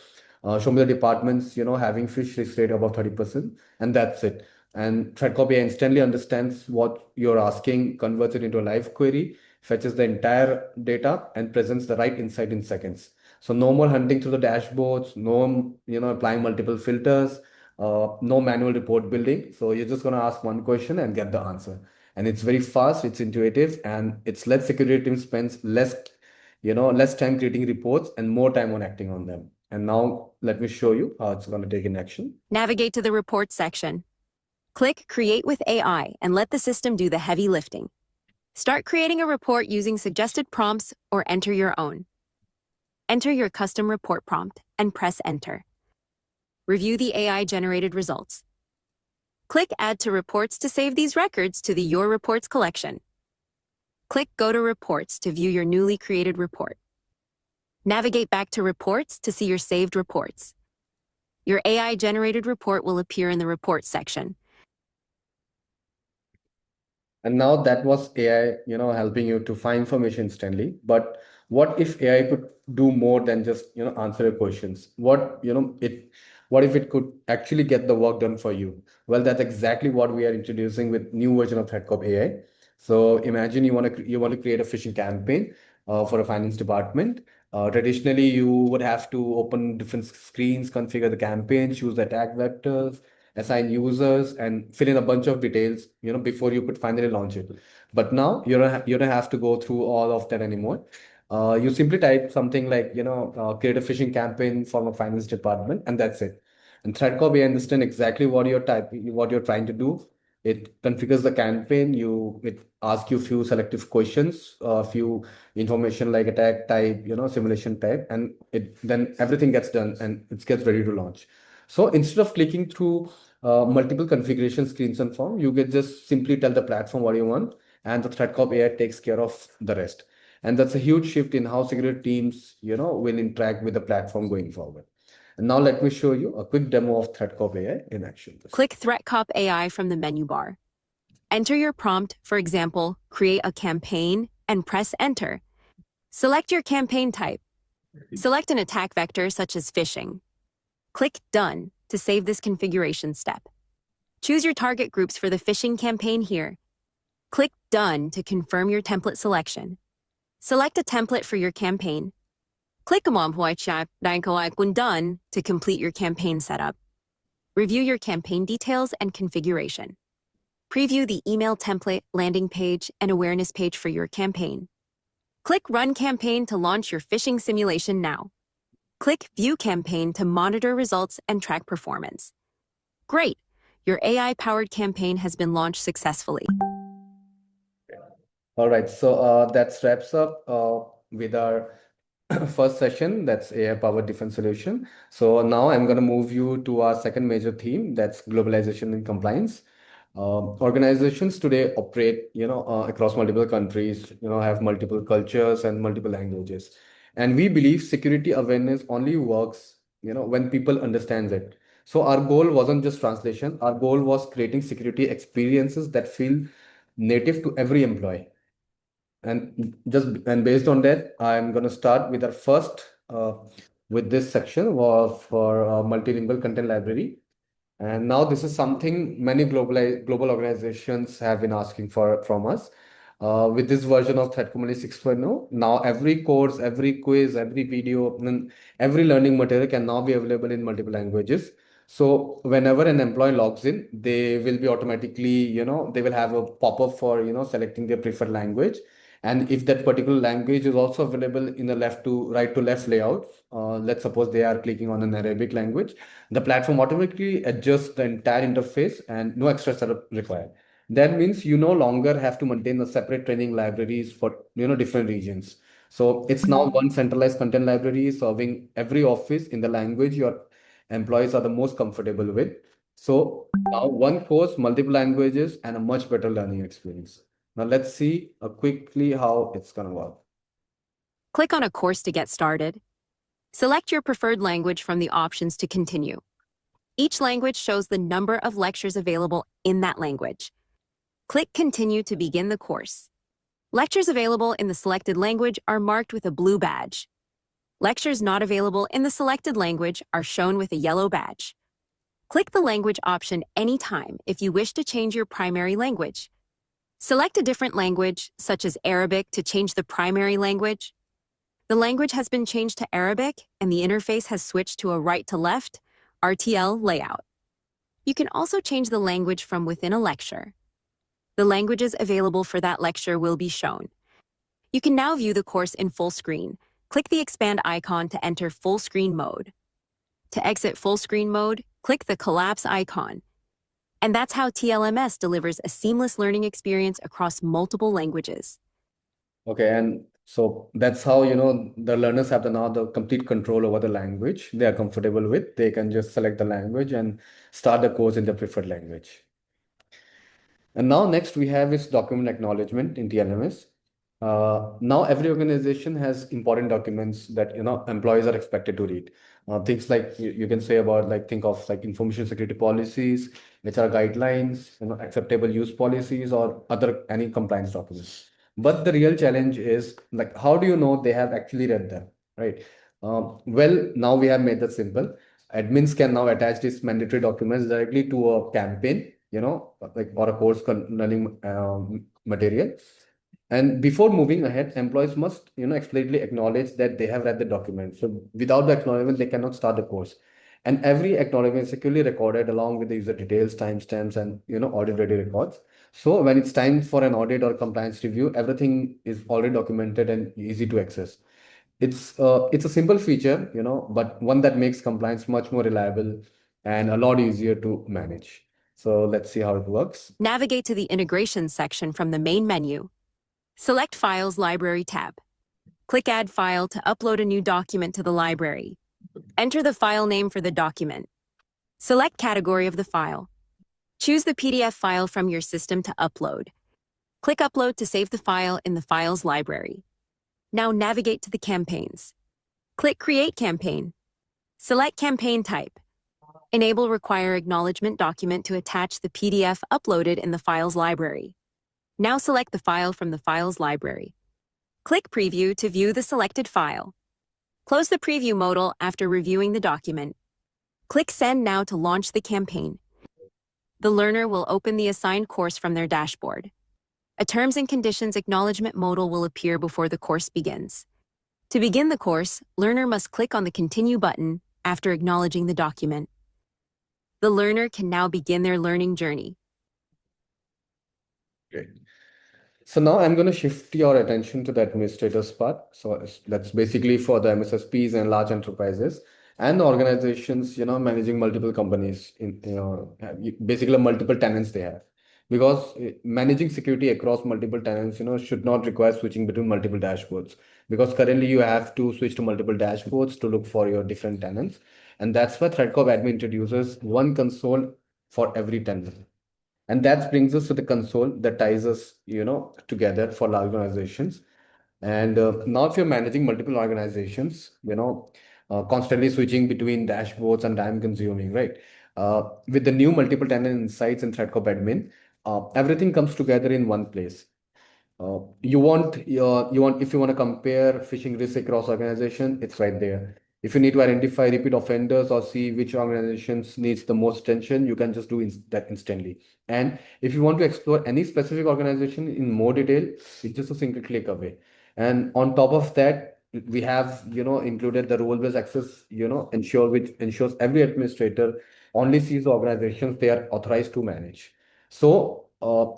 show me the departments, having fish risk rate above 30%, and that's it. And Threatcop AI instantly understands what you're asking, converts it into a live query, fetches the entire data, and presents the right insight in seconds. So no more hunting through the dashboards, no, applying multiple filters, no manual report building. So you're just gonna ask one question and get the answer. And it's very fast, it's intuitive, and it's less security team spends less time creating reports and more time on acting on them. And now let me show you how it's gonna take in action.
Navigate to the Reports section. Click Create with AI and let the system do the heavy lifting. Start creating a report using suggested prompts or enter your own. Enter your custom report prompt and press Enter. Review the AI-generated results. Click Add to Reports to save these records to the Your Reports collection. Click Go to Reports to view your newly created report. Navigate back to Reports to see your saved reports. Your AI-generated report will appear in the Reports section.
And now that was AI, helping you to find information instantly. But what if AI could do more than just, answer your questions? What if it could actually get the work done for you? Well, that's exactly what we are introducing with new version of Threatcop AI. So imagine you want to create a phishing campaign for a finance department. Traditionally, you would have to open different screens, configure the campaign, choose the attack vectors, assign users, and fill in a bunch of details, before you could finally launch it. But now you don't have to go through all of that anymore. You simply type something like, create a phishing campaign from a finance department, and that's it. And Threatcop AI understand exactly what you're trying to do. It configures the campaign. It asks you a few selective questions, a few information like attack type, simulation type, and then everything gets done and it gets ready to launch. So instead of clicking through multiple configuration screens and form, you can just simply tell the platform what you want, and the Threatcop AI takes care of the rest. And that's a huge shift in how security teams, will interact with the platform going forward. And now let me show you a quick demo of Threatcop AI in action.
Click Threatcop AI from the menu bar. Enter your prompt, for example, create a campaign, and press Enter. Select your campaign type. Select an attack vector such as phishing. Click Done to save this configuration step. Choose your target groups for the phishing campaign here. Click Done to confirm your template selection. Select a template for your campaign. Click Done to complete your campaign setup. Review your campaign details and configuration. Preview the email template, landing page, and awareness page for your campaign. Click Run Campaign to launch your phishing simulation now. Click View Campaign to monitor results and track performance. Great! Your AI-powered campaign has been launched successfully.
All right, so that wraps up with our first session, that's AI-powered defense solution. So now I'm going to move you to our second major theme, that's globalization and compliance. Organizations today operate, across multiple countries, have multiple cultures and multiple languages. And we believe security awareness only works, when people understand it. So our goal wasn't just translation. Our goal was creating security experiences that feel native to every employee. And based on that, I'm going to start with our first with this section was for multilingual content library. And now this is something many global organizations have been asking for from us. With this version of Threatcop 6.0, now every course, every quiz, every video, and every learning material can now be available in multiple languages. So whenever an employee logs in, they will be automatically, they will have a pop-up for, selecting their preferred language. And if that particular language is also available in the right to left layout, let's suppose they are clicking on an Arabic language, the platform automatically adjusts the entire interface and no extra setup required. That means you no longer have to maintain the separate training libraries for different regions. So it's now one centralized content library serving every office in the language your employees are the most comfortable with. So now one course, multiple languages, and a much better learning experience. Now let's see quickly how it's gonna work.
Click on a course to get started. Select your preferred language from the options to continue. Each language shows the number of lectures available in that language. Click Continue to begin the course. Lectures available in the selected language are marked with a blue badge. Lectures not available in the selected language are shown with a yellow badge. Click the language option anytime if you wish to change your primary language. Select a different language, such as Arabic, to change the primary language. The language has been changed to Arabic, and the interface has switched to a right-to-left RTL layout. You can also change the language from within a lecture. The languages available for that lecture will be shown. You can now view the course in full screen. Click the expand icon to enter full screen mode. To exit full screen mode, click the collapse icon. And that's how TLMS delivers a seamless learning experience across multiple languages.
Okay, and so that's how, the learners have now the complete control over the language they are comfortable with. They can just select the language and start the course in their preferred language. And now next we have is document acknowledgement in TLMS. Now every organization has important documents that employees are expected to read. Things like you can say about think of information security policies, HR guidelines, acceptable use policies, or any compliance documents. But the real challenge is how do you know they have actually read them, right? Well, now we have made that simple. Admins can now attach these mandatory documents directly to a campaign, or a course learning material. And before moving ahead, employees must, explicitly acknowledge that they have read the document. So without the acknowledgement, they cannot start the course. And every acknowledgement is securely recorded along with the user details, timestamps, and audit-ready records. So when it's time for an audit or compliance review, everything is already documented and easy to access. It's a simple feature, but one that makes compliance much more reliable and a lot easier to manage. So let's see how it works.
Navigate to the Integration section from the main menu. Select Files Library tab. Click Add File to upload a new document to the library. Enter the file name for the document. Select category of the file. Choose the PDF file from your system to upload. Click Upload to save the file in the Files library. Now navigate to the campaigns. Click Create Campaign. Select Campaign Type. Enable Require Acknowledgement document to attach the PDF uploaded in the Files library. Now select the file from the Files library. Click Preview to view the selected file. Close the preview modal after reviewing the document. Click Send now to launch the campaign. The learner will open the assigned course from their dashboard. A Terms and Conditions acknowledgement modal will appear before the course begins. To begin the course, learner must click on the Continue button after acknowledging the document. The learner can now begin their learning journey.
Great. So now I'm going to shift your attention to the administrators part. So that's basically for the MSSPs and large enterprises and the organizations, managing multiple companies basically multiple tenants they have. Because managing security across multiple tenants, should not require switching between multiple dashboards. Because currently you have to switch to multiple dashboards to look for your different tenants. And that's why Threatcop Admin introduces one console for every tenant. And that brings us to the console that ties us, together for large organizations. And now if you're managing multiple organizations, constantly switching between dashboards and time consuming, right? With the new multiple tenant insights in Threatcop Admin, everything comes together in one place. If you want to compare phishing risk across organization, it's right there. If you need to identify repeat offenders or see which organizations needs the most attention, you can just do that instantly. And if you want to explore any specific organization in more detail, it's just a single click away. And on top of that, we have included the role-based access, which ensures every administrator only sees the organizations they are authorized to manage. So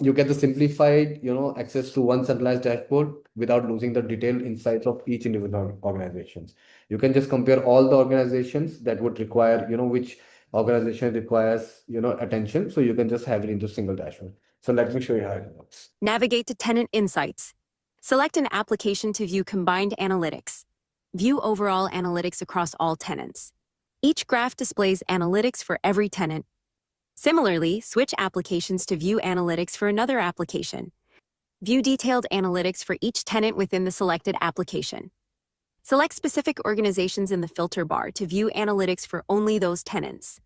you get the simplified, access to one centralized dashboard without losing the detailed insights of each individual organizations. You can just compare all the organizations that would require, which organization requires, attention. So you can just have it into a single dashboard. So let me show you how it works.
Navigate to Tenant Insights. Select an application to view combined analytics. View overall analytics across all tenants. Each graph displays analytics for every tenant. Similarly, switch applications to view analytics for another application. View detailed analytics for each tenant within the selected application. Select specific organizations in the filter bar to view analytics for only those tenants.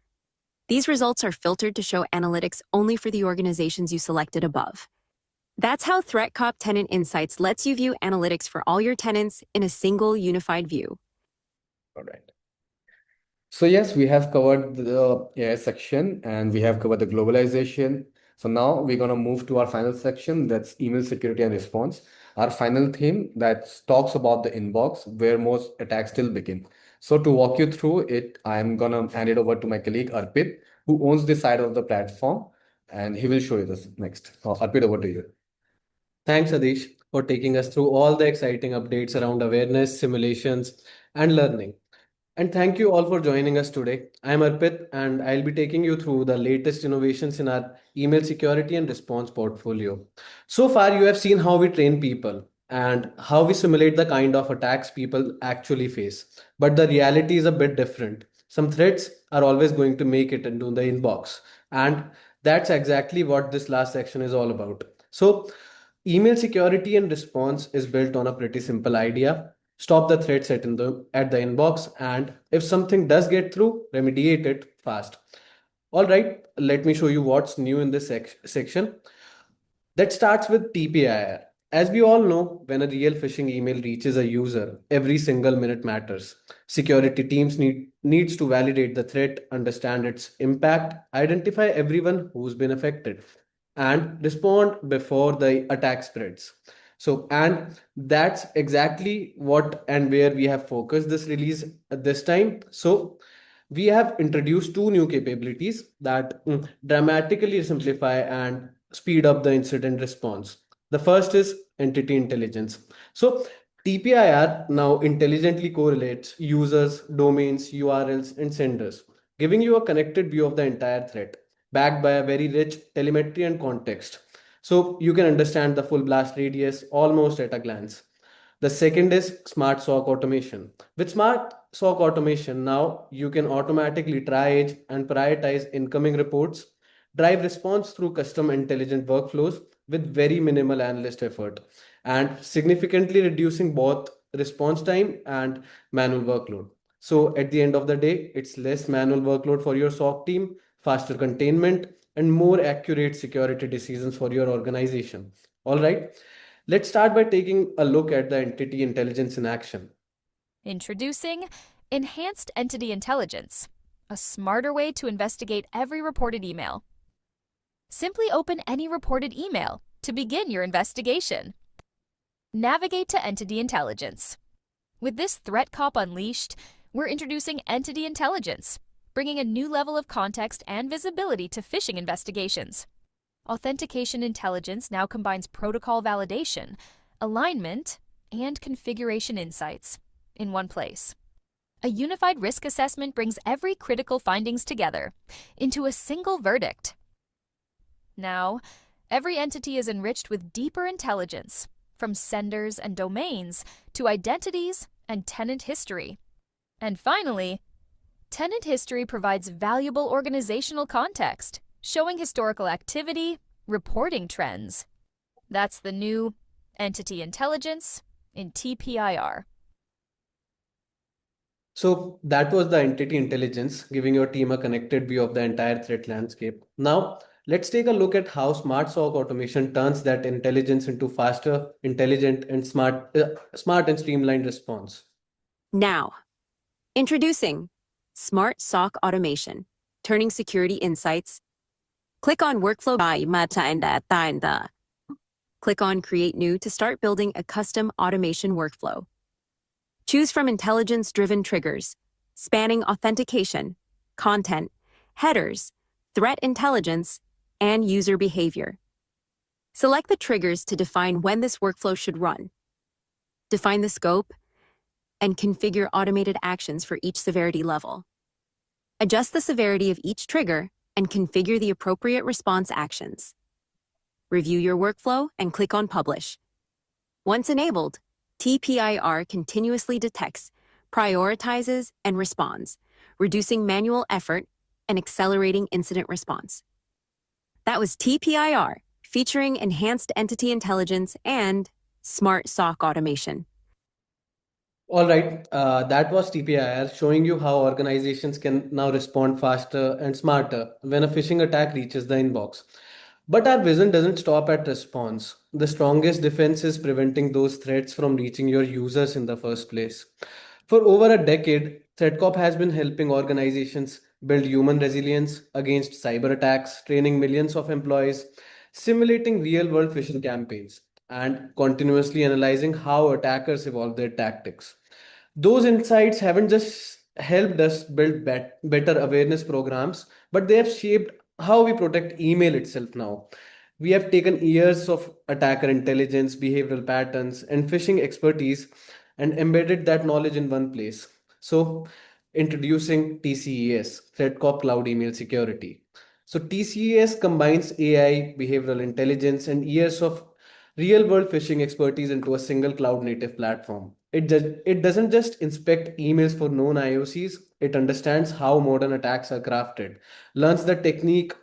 These results are filtered to show analytics only for the organizations you selected above. That's how Threatcop Tenant Insights lets you view analytics for all your tenants in a single unified view.
All right. So yes, we have covered the AI section and we have covered the globalization. So now we're going to move to our final section, that's email security and response. Our final theme that talks about the inbox where most attacks still begin. So to walk you through it, I'm going to hand it over to my colleague Arpit, who owns this side of the platform, and he will show you this next. Arpit, over to you.
Thanks, Adish, for taking us through all the exciting updates around awareness, simulations, and learning. And thank you all for joining us today. I'm Arpit, and I'll be taking you through the latest innovations in our email security and response portfolio. So far, you have seen how we train people and how we simulate the kind of attacks people actually face. But the reality is a bit different. Some threats are always going to make it into the inbox. And that's exactly what this last section is all about. So, email security and response is built on a pretty simple idea. Stop the threat set at the inbox, and if something does get through, remediate it fast. All right, let me show you what's new in this section. That starts with TPIR. As we all know, when a real phishing email reaches a user, every single minute matters. Security teams needs to validate the threat, understand its impact, identify everyone who's been affected, and respond before the attack spreads. So, and that's exactly what and where we have focused this release at this time. So, we have introduced two new capabilities that dramatically simplify and speed up the incident response. The first is entity intelligence. So, TPIR now intelligently correlates users, domains, URLs, and senders, giving you a connected view of the entire threat, backed by a very rich telemetry and context. So you can understand the full blast radius almost at a glance. The second is smart SOC automation. With smart SOC automation, now you can automatically triage and prioritize incoming reports, drive response through custom intelligent workflows with very minimal analyst effort, and significantly reducing both response time and manual workload. So at the end of the day, it's less manual workload for your SOC team, faster containment, and more accurate security decisions for your organization. All right, let's start by taking a look at the entity intelligence in action.
Introducing Enhanced Entity Intelligence, a smarter way to investigate every reported email. Simply open any reported email to begin your investigation. Navigate to Entity Intelligence. With this Threatcop Unleashed, we're introducing Entity Intelligence, bringing a new level of context and visibility to phishing investigations. Authentication intelligence now combines protocol validation, alignment, and configuration insights in one place. A unified risk assessment brings every critical findings together into a single verdict. Now, every entity is enriched with deeper intelligence, from senders and domains to identities and tenant history. And finally, tenant history provides valuable organizational context, showing historical activity, reporting trends. That's the new Entity Intelligence in TPIR.
So that was the entity intelligence, giving your team a connected view of the entire threat landscape. Now, let's take a look at how smart SOC automation turns that intelligence into faster, intelligent, and smart and streamlined response.
Now, introducing Smart SOC Automation, turning security insights. Click on Workflow by Mata. Click on Create New to start building a custom automation workflow. Choose from intelligence-driven triggers, spanning authentication, content, headers, threat intelligence, and user behavior. Select the triggers to define when this workflow should run. Define the scope, and configure automated actions for each severity level. Adjust the severity of each trigger and configure the appropriate response actions. Review your workflow and click on Publish. Once enabled, TPIR continuously detects, prioritizes, and responds, reducing manual effort and accelerating incident response. That was TPIR, featuring enhanced entity intelligence and smart SOC automation.
All right, that was TPIR showing you how organizations can now respond faster and smarter when a phishing attack reaches the inbox. But our vision doesn't stop at response. The strongest defense is preventing those threats from reaching your users in the first place. For over a decade, Threatcop has been helping organizations build human resilience against cyber attacks, training millions of employees, simulating real world phishing campaigns, and continuously analyzing how attackers evolve their tactics. Those insights haven't just helped us build better awareness programs, but they have shaped how we protect email itself now. We have taken years of attacker intelligence, behavioral patterns, and phishing expertise and embedded that knowledge in one place. So, introducing TCES, Threatcop Cloud Email Security. So, TCES combines AI, behavioral intelligence, and years of real world phishing expertise into a single cloud native platform. It doesn't just inspect emails for known IOCs, it understands how modern attacks are crafted, learns the technique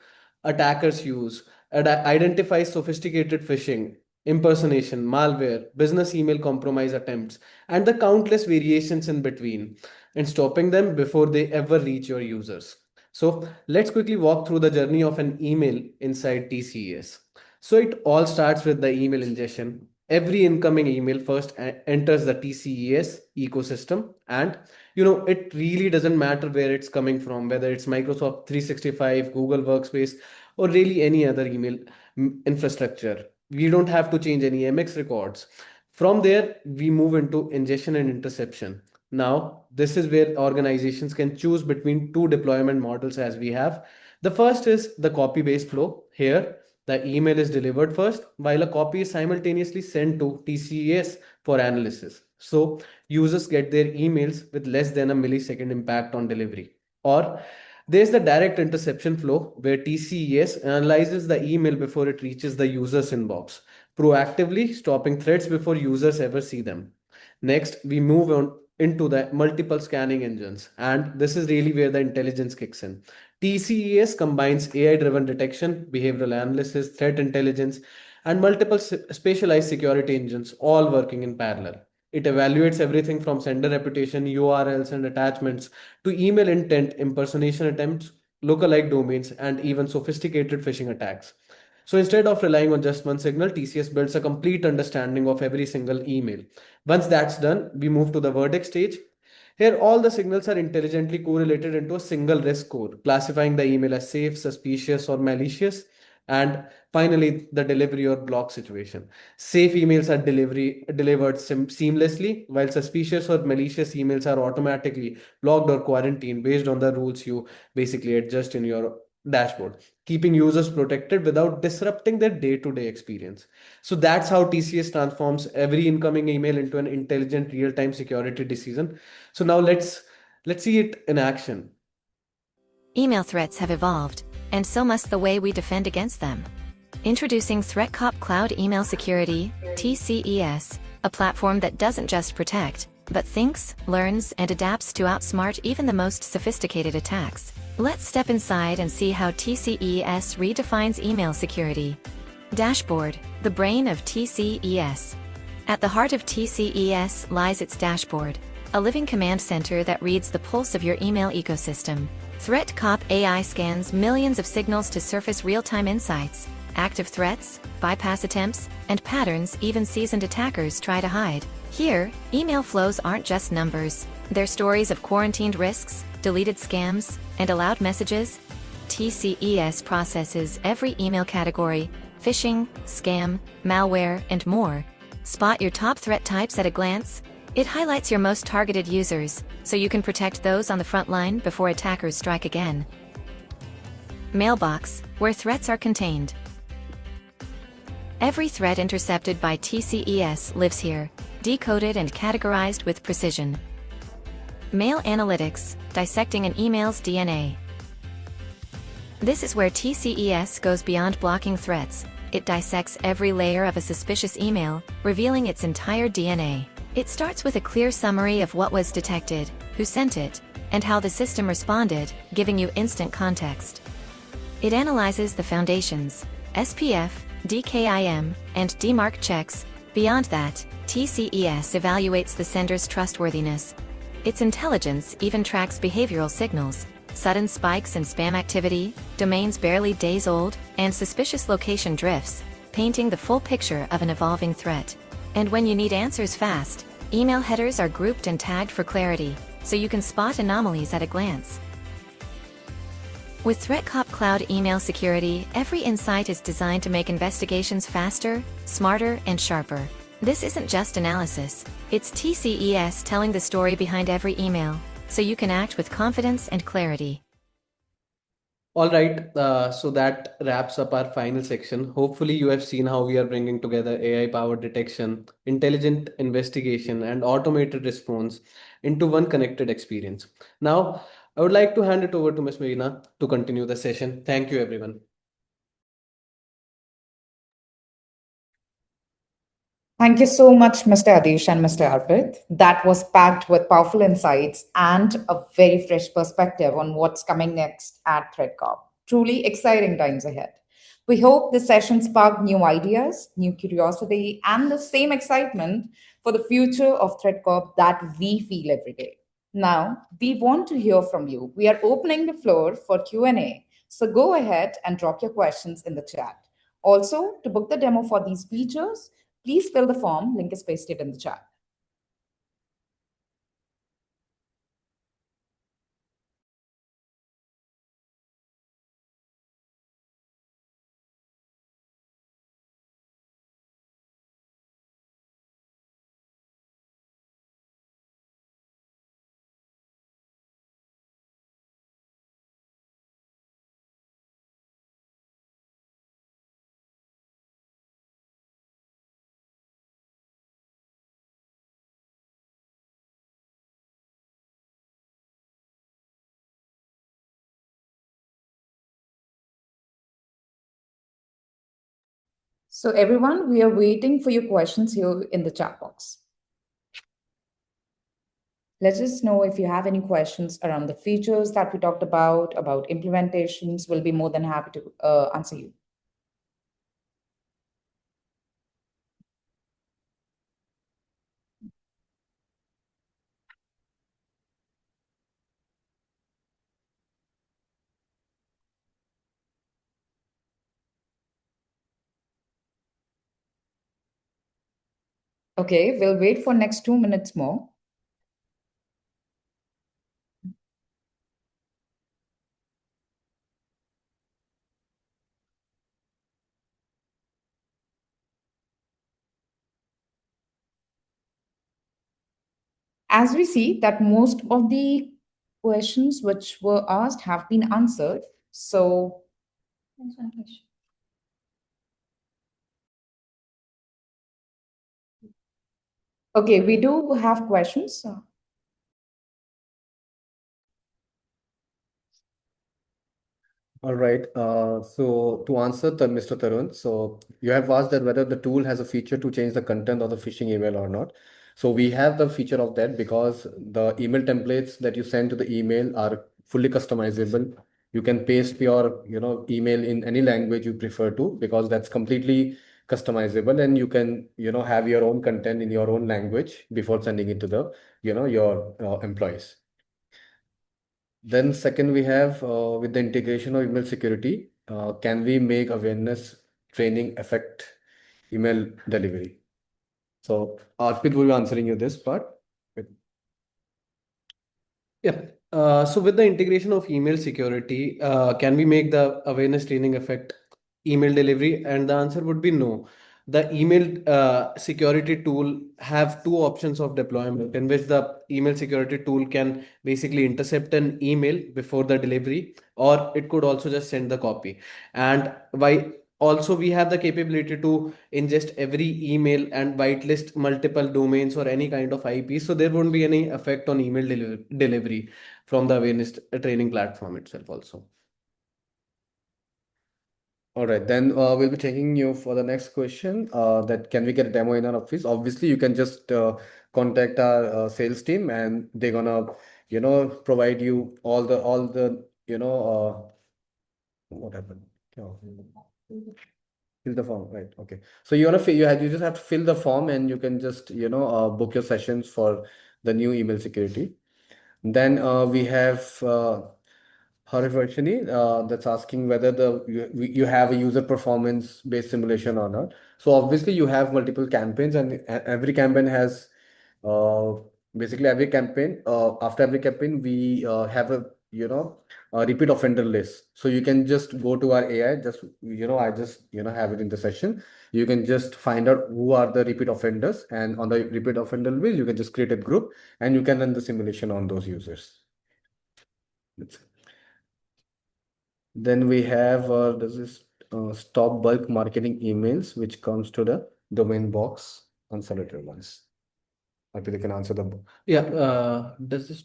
attackers use, and identifies sophisticated phishing, impersonation, malware, business email compromise attempts, and the countless variations in between, and stopping them before they ever reach your users. So let's quickly walk through the journey of an email inside TCS. So it all starts with the email ingestion. Every incoming email first enters the TCES ecosystem, and it really doesn't matter where it's coming from, whether it's Microsoft 365, Google Workspace, or really any other email infrastructure. We don't have to change any MX records. From there, we move into ingestion and interception. Now, this is where organizations can choose between two deployment models as we have. The first is the copy-based flow. Here, the email is delivered first, while a copy is simultaneously sent to TCS for analysis. So users get their emails with less than a millisecond impact on delivery. Or there's the direct interception flow where TCS analyzes the email before it reaches the user's inbox, proactively stopping threats before users ever see them. Next, we move on into the multiple scanning engines, and this is really where the intelligence kicks in. TCES combines AI-driven detection, behavioral analysis, threat intelligence, and multiple specialized security engines all working in parallel. It evaluates everything from sender reputation, URLs, and attachments to email intent, impersonation attempts, lookalike domains, and even sophisticated phishing attacks. So instead of relying on just one signal, TCS builds a complete understanding of every single email. Once that's done, we move to the verdict stage. Here, all the signals are intelligently correlated into a single risk score, classifying the email as safe, suspicious, or malicious. And finally, the delivery or block situation. Safe emails are delivered seamlessly, while suspicious or malicious emails are automatically blocked or quarantined based on the rules you basically adjust in your dashboard, keeping users protected without disrupting their day-to-day experience. So that's how TCS transforms every incoming email into an intelligent real-time security decision. So now let's see it in action.
Email threats have evolved, and so must the way we defend against them. Introducing Threatcop Cloud Email Security, TCES, a platform that doesn't just protect, but thinks, learns, and adapts to outsmart even the most sophisticated attacks. Let's step inside and see how TCES redefines email security. Dashboard, the brain of TCES. At the heart of TCES lies its dashboard, a living command center that reads the pulse of your email ecosystem. Threatcop AI scans millions of signals to surface real-time insights, active threats, bypass attempts, and patterns even seasoned attackers try to hide. Here, email flows aren't just numbers. They're stories of quarantined risks, deleted scams, and allowed messages. TCES processes every email category: phishing, scam, malware, and more. Spot your top threat types at a glance. It highlights your most targeted users, so you can protect those on the front line before attackers strike again. Mailbox, where threats are contained. Every threat intercepted by TCES lives here, decoded and categorized with precision. Mail analytics, dissecting an email's DNA. This is where TCES goes beyond blocking threats. It dissects every layer of a suspicious email, revealing its entire DNA. It starts with a clear summary of what was detected, who sent it, and how the system responded, giving you instant context. It analyzes the foundations, SPF, DKIM, and DMARC checks. Beyond that, TCES evaluates the sender's trustworthiness. Its intelligence even tracks behavioral signals, sudden spikes in spam activity, domains barely days old, and suspicious location drifts, painting the full picture of an evolving threat. And when you need answers fast, email headers are grouped and tagged for clarity, so you can spot anomalies at a glance. With Threatcop Cloud Email Security, every insight is designed to make investigations faster, smarter, and sharper. This isn't just analysis, it's TCES telling the story behind every email, so you can act with confidence and clarity.
All right, so that wraps up our final section. Hopefully, you have seen how we are bringing together AI-powered detection, intelligent investigation, and automated response into one connected experience. Now, I would like to hand it over to Ms. Marina to continue the session. Thank you, everyone.
Thank you so much, Mr. Adish and Mr. Arpit. That was packed with powerful insights and a very fresh perspective on what's coming next at Threatcop. Truly exciting times ahead. We hope this session sparked new ideas, new curiosity, and the same excitement for the future of Threatcop that we feel every day. Now, we want to hear from you. We are opening the floor for Q&A, so go ahead and drop your questions in the chat. Also, to book the demo for these features, please fill the form. Link is pasted in the chat. So everyone, we are waiting for your questions here in the chat box. Let us know if you have any questions around the features that we talked about implementations. We'll be more than happy to answer you. Okay, we'll wait for next 2 minutes more. As we see that most of the questions which were asked have been answered. So there's one question. Okay, we do have questions.
All right. So to answer Mr. Tarun, so you have asked that whether the tool has a feature to change the content of the phishing email or not. So we have the feature of that because the email templates that you send to the email are fully customizable. You can paste your, email in any language you prefer to because that's completely customizable, and you can, have your own content in your own language before sending it to the, your employees. Then second, we have with the integration of email security, can we make awareness training affect email delivery? So Arpit will be answering you this part.
Yeah. So with the integration of email security, can we make the awareness training affect email delivery? And the answer would be no. The email security tool have two options of deployment in which the email security tool can basically intercept an email before the delivery, or it could also just send the copy. And why also we have the capability to ingest every email and whitelist multiple domains or any kind of IP. So there won't be any effect on email delivery from the awareness training platform itself also.
All right, then we'll be taking you for the next question. That can we get a demo in our office? Obviously, you can just contact our sales team, and they're gonna, provide you all the, what happened? Fill the form, right? Okay. So you want to fill, you just have to fill the form, and you can just, book your sessions for the new email security. Then we have Harishvarshini that's asking whether you have a user performance based simulation or not. So obviously you have multiple campaigns, and every campaign has uh, basically every campaign. After every campaign, we have a repeat offender list. So you can just go to our AI. Just I just have it in the session. You can just find out who are the repeat offenders, and on the repeat offender list, you can just create a group, and you can run the simulation on those users. That's it. Then we have does this stop bulk marketing emails, which comes to the domain box unsolicited ones. Maybe they can answer the.
Yeah, does this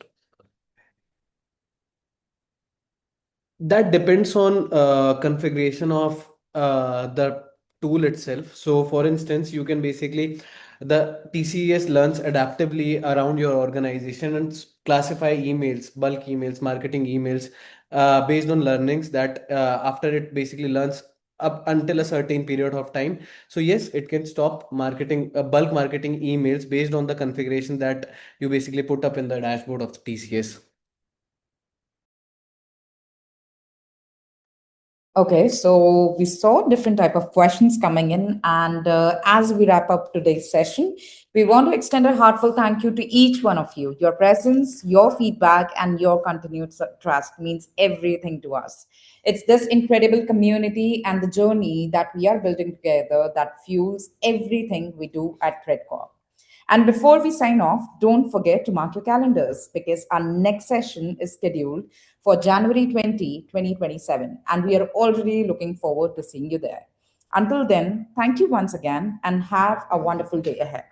that depends on configuration of the tool itself. So for instance, you can basically the TCS learns adaptively around your organization and classify emails, bulk emails, marketing emails based on learnings that after it basically learns up until a certain period of time. So yes, it can stop marketing bulk marketing emails based on the configuration that you basically put up in the dashboard of the TCS.
Okay, so we saw different type of questions coming in, and as we wrap up today's session, we want to extend a heartfelt thank you to each one of you. Your presence, your feedback, and your continued trust means everything to us. It's this incredible community and the journey that we are building together that fuels everything we do at Threatcop. And before we sign off, don't forget to mark your calendars because our next session is scheduled for January 2027. And we are already looking forward to seeing you there. Until then, thank you once again and have a wonderful day ahead.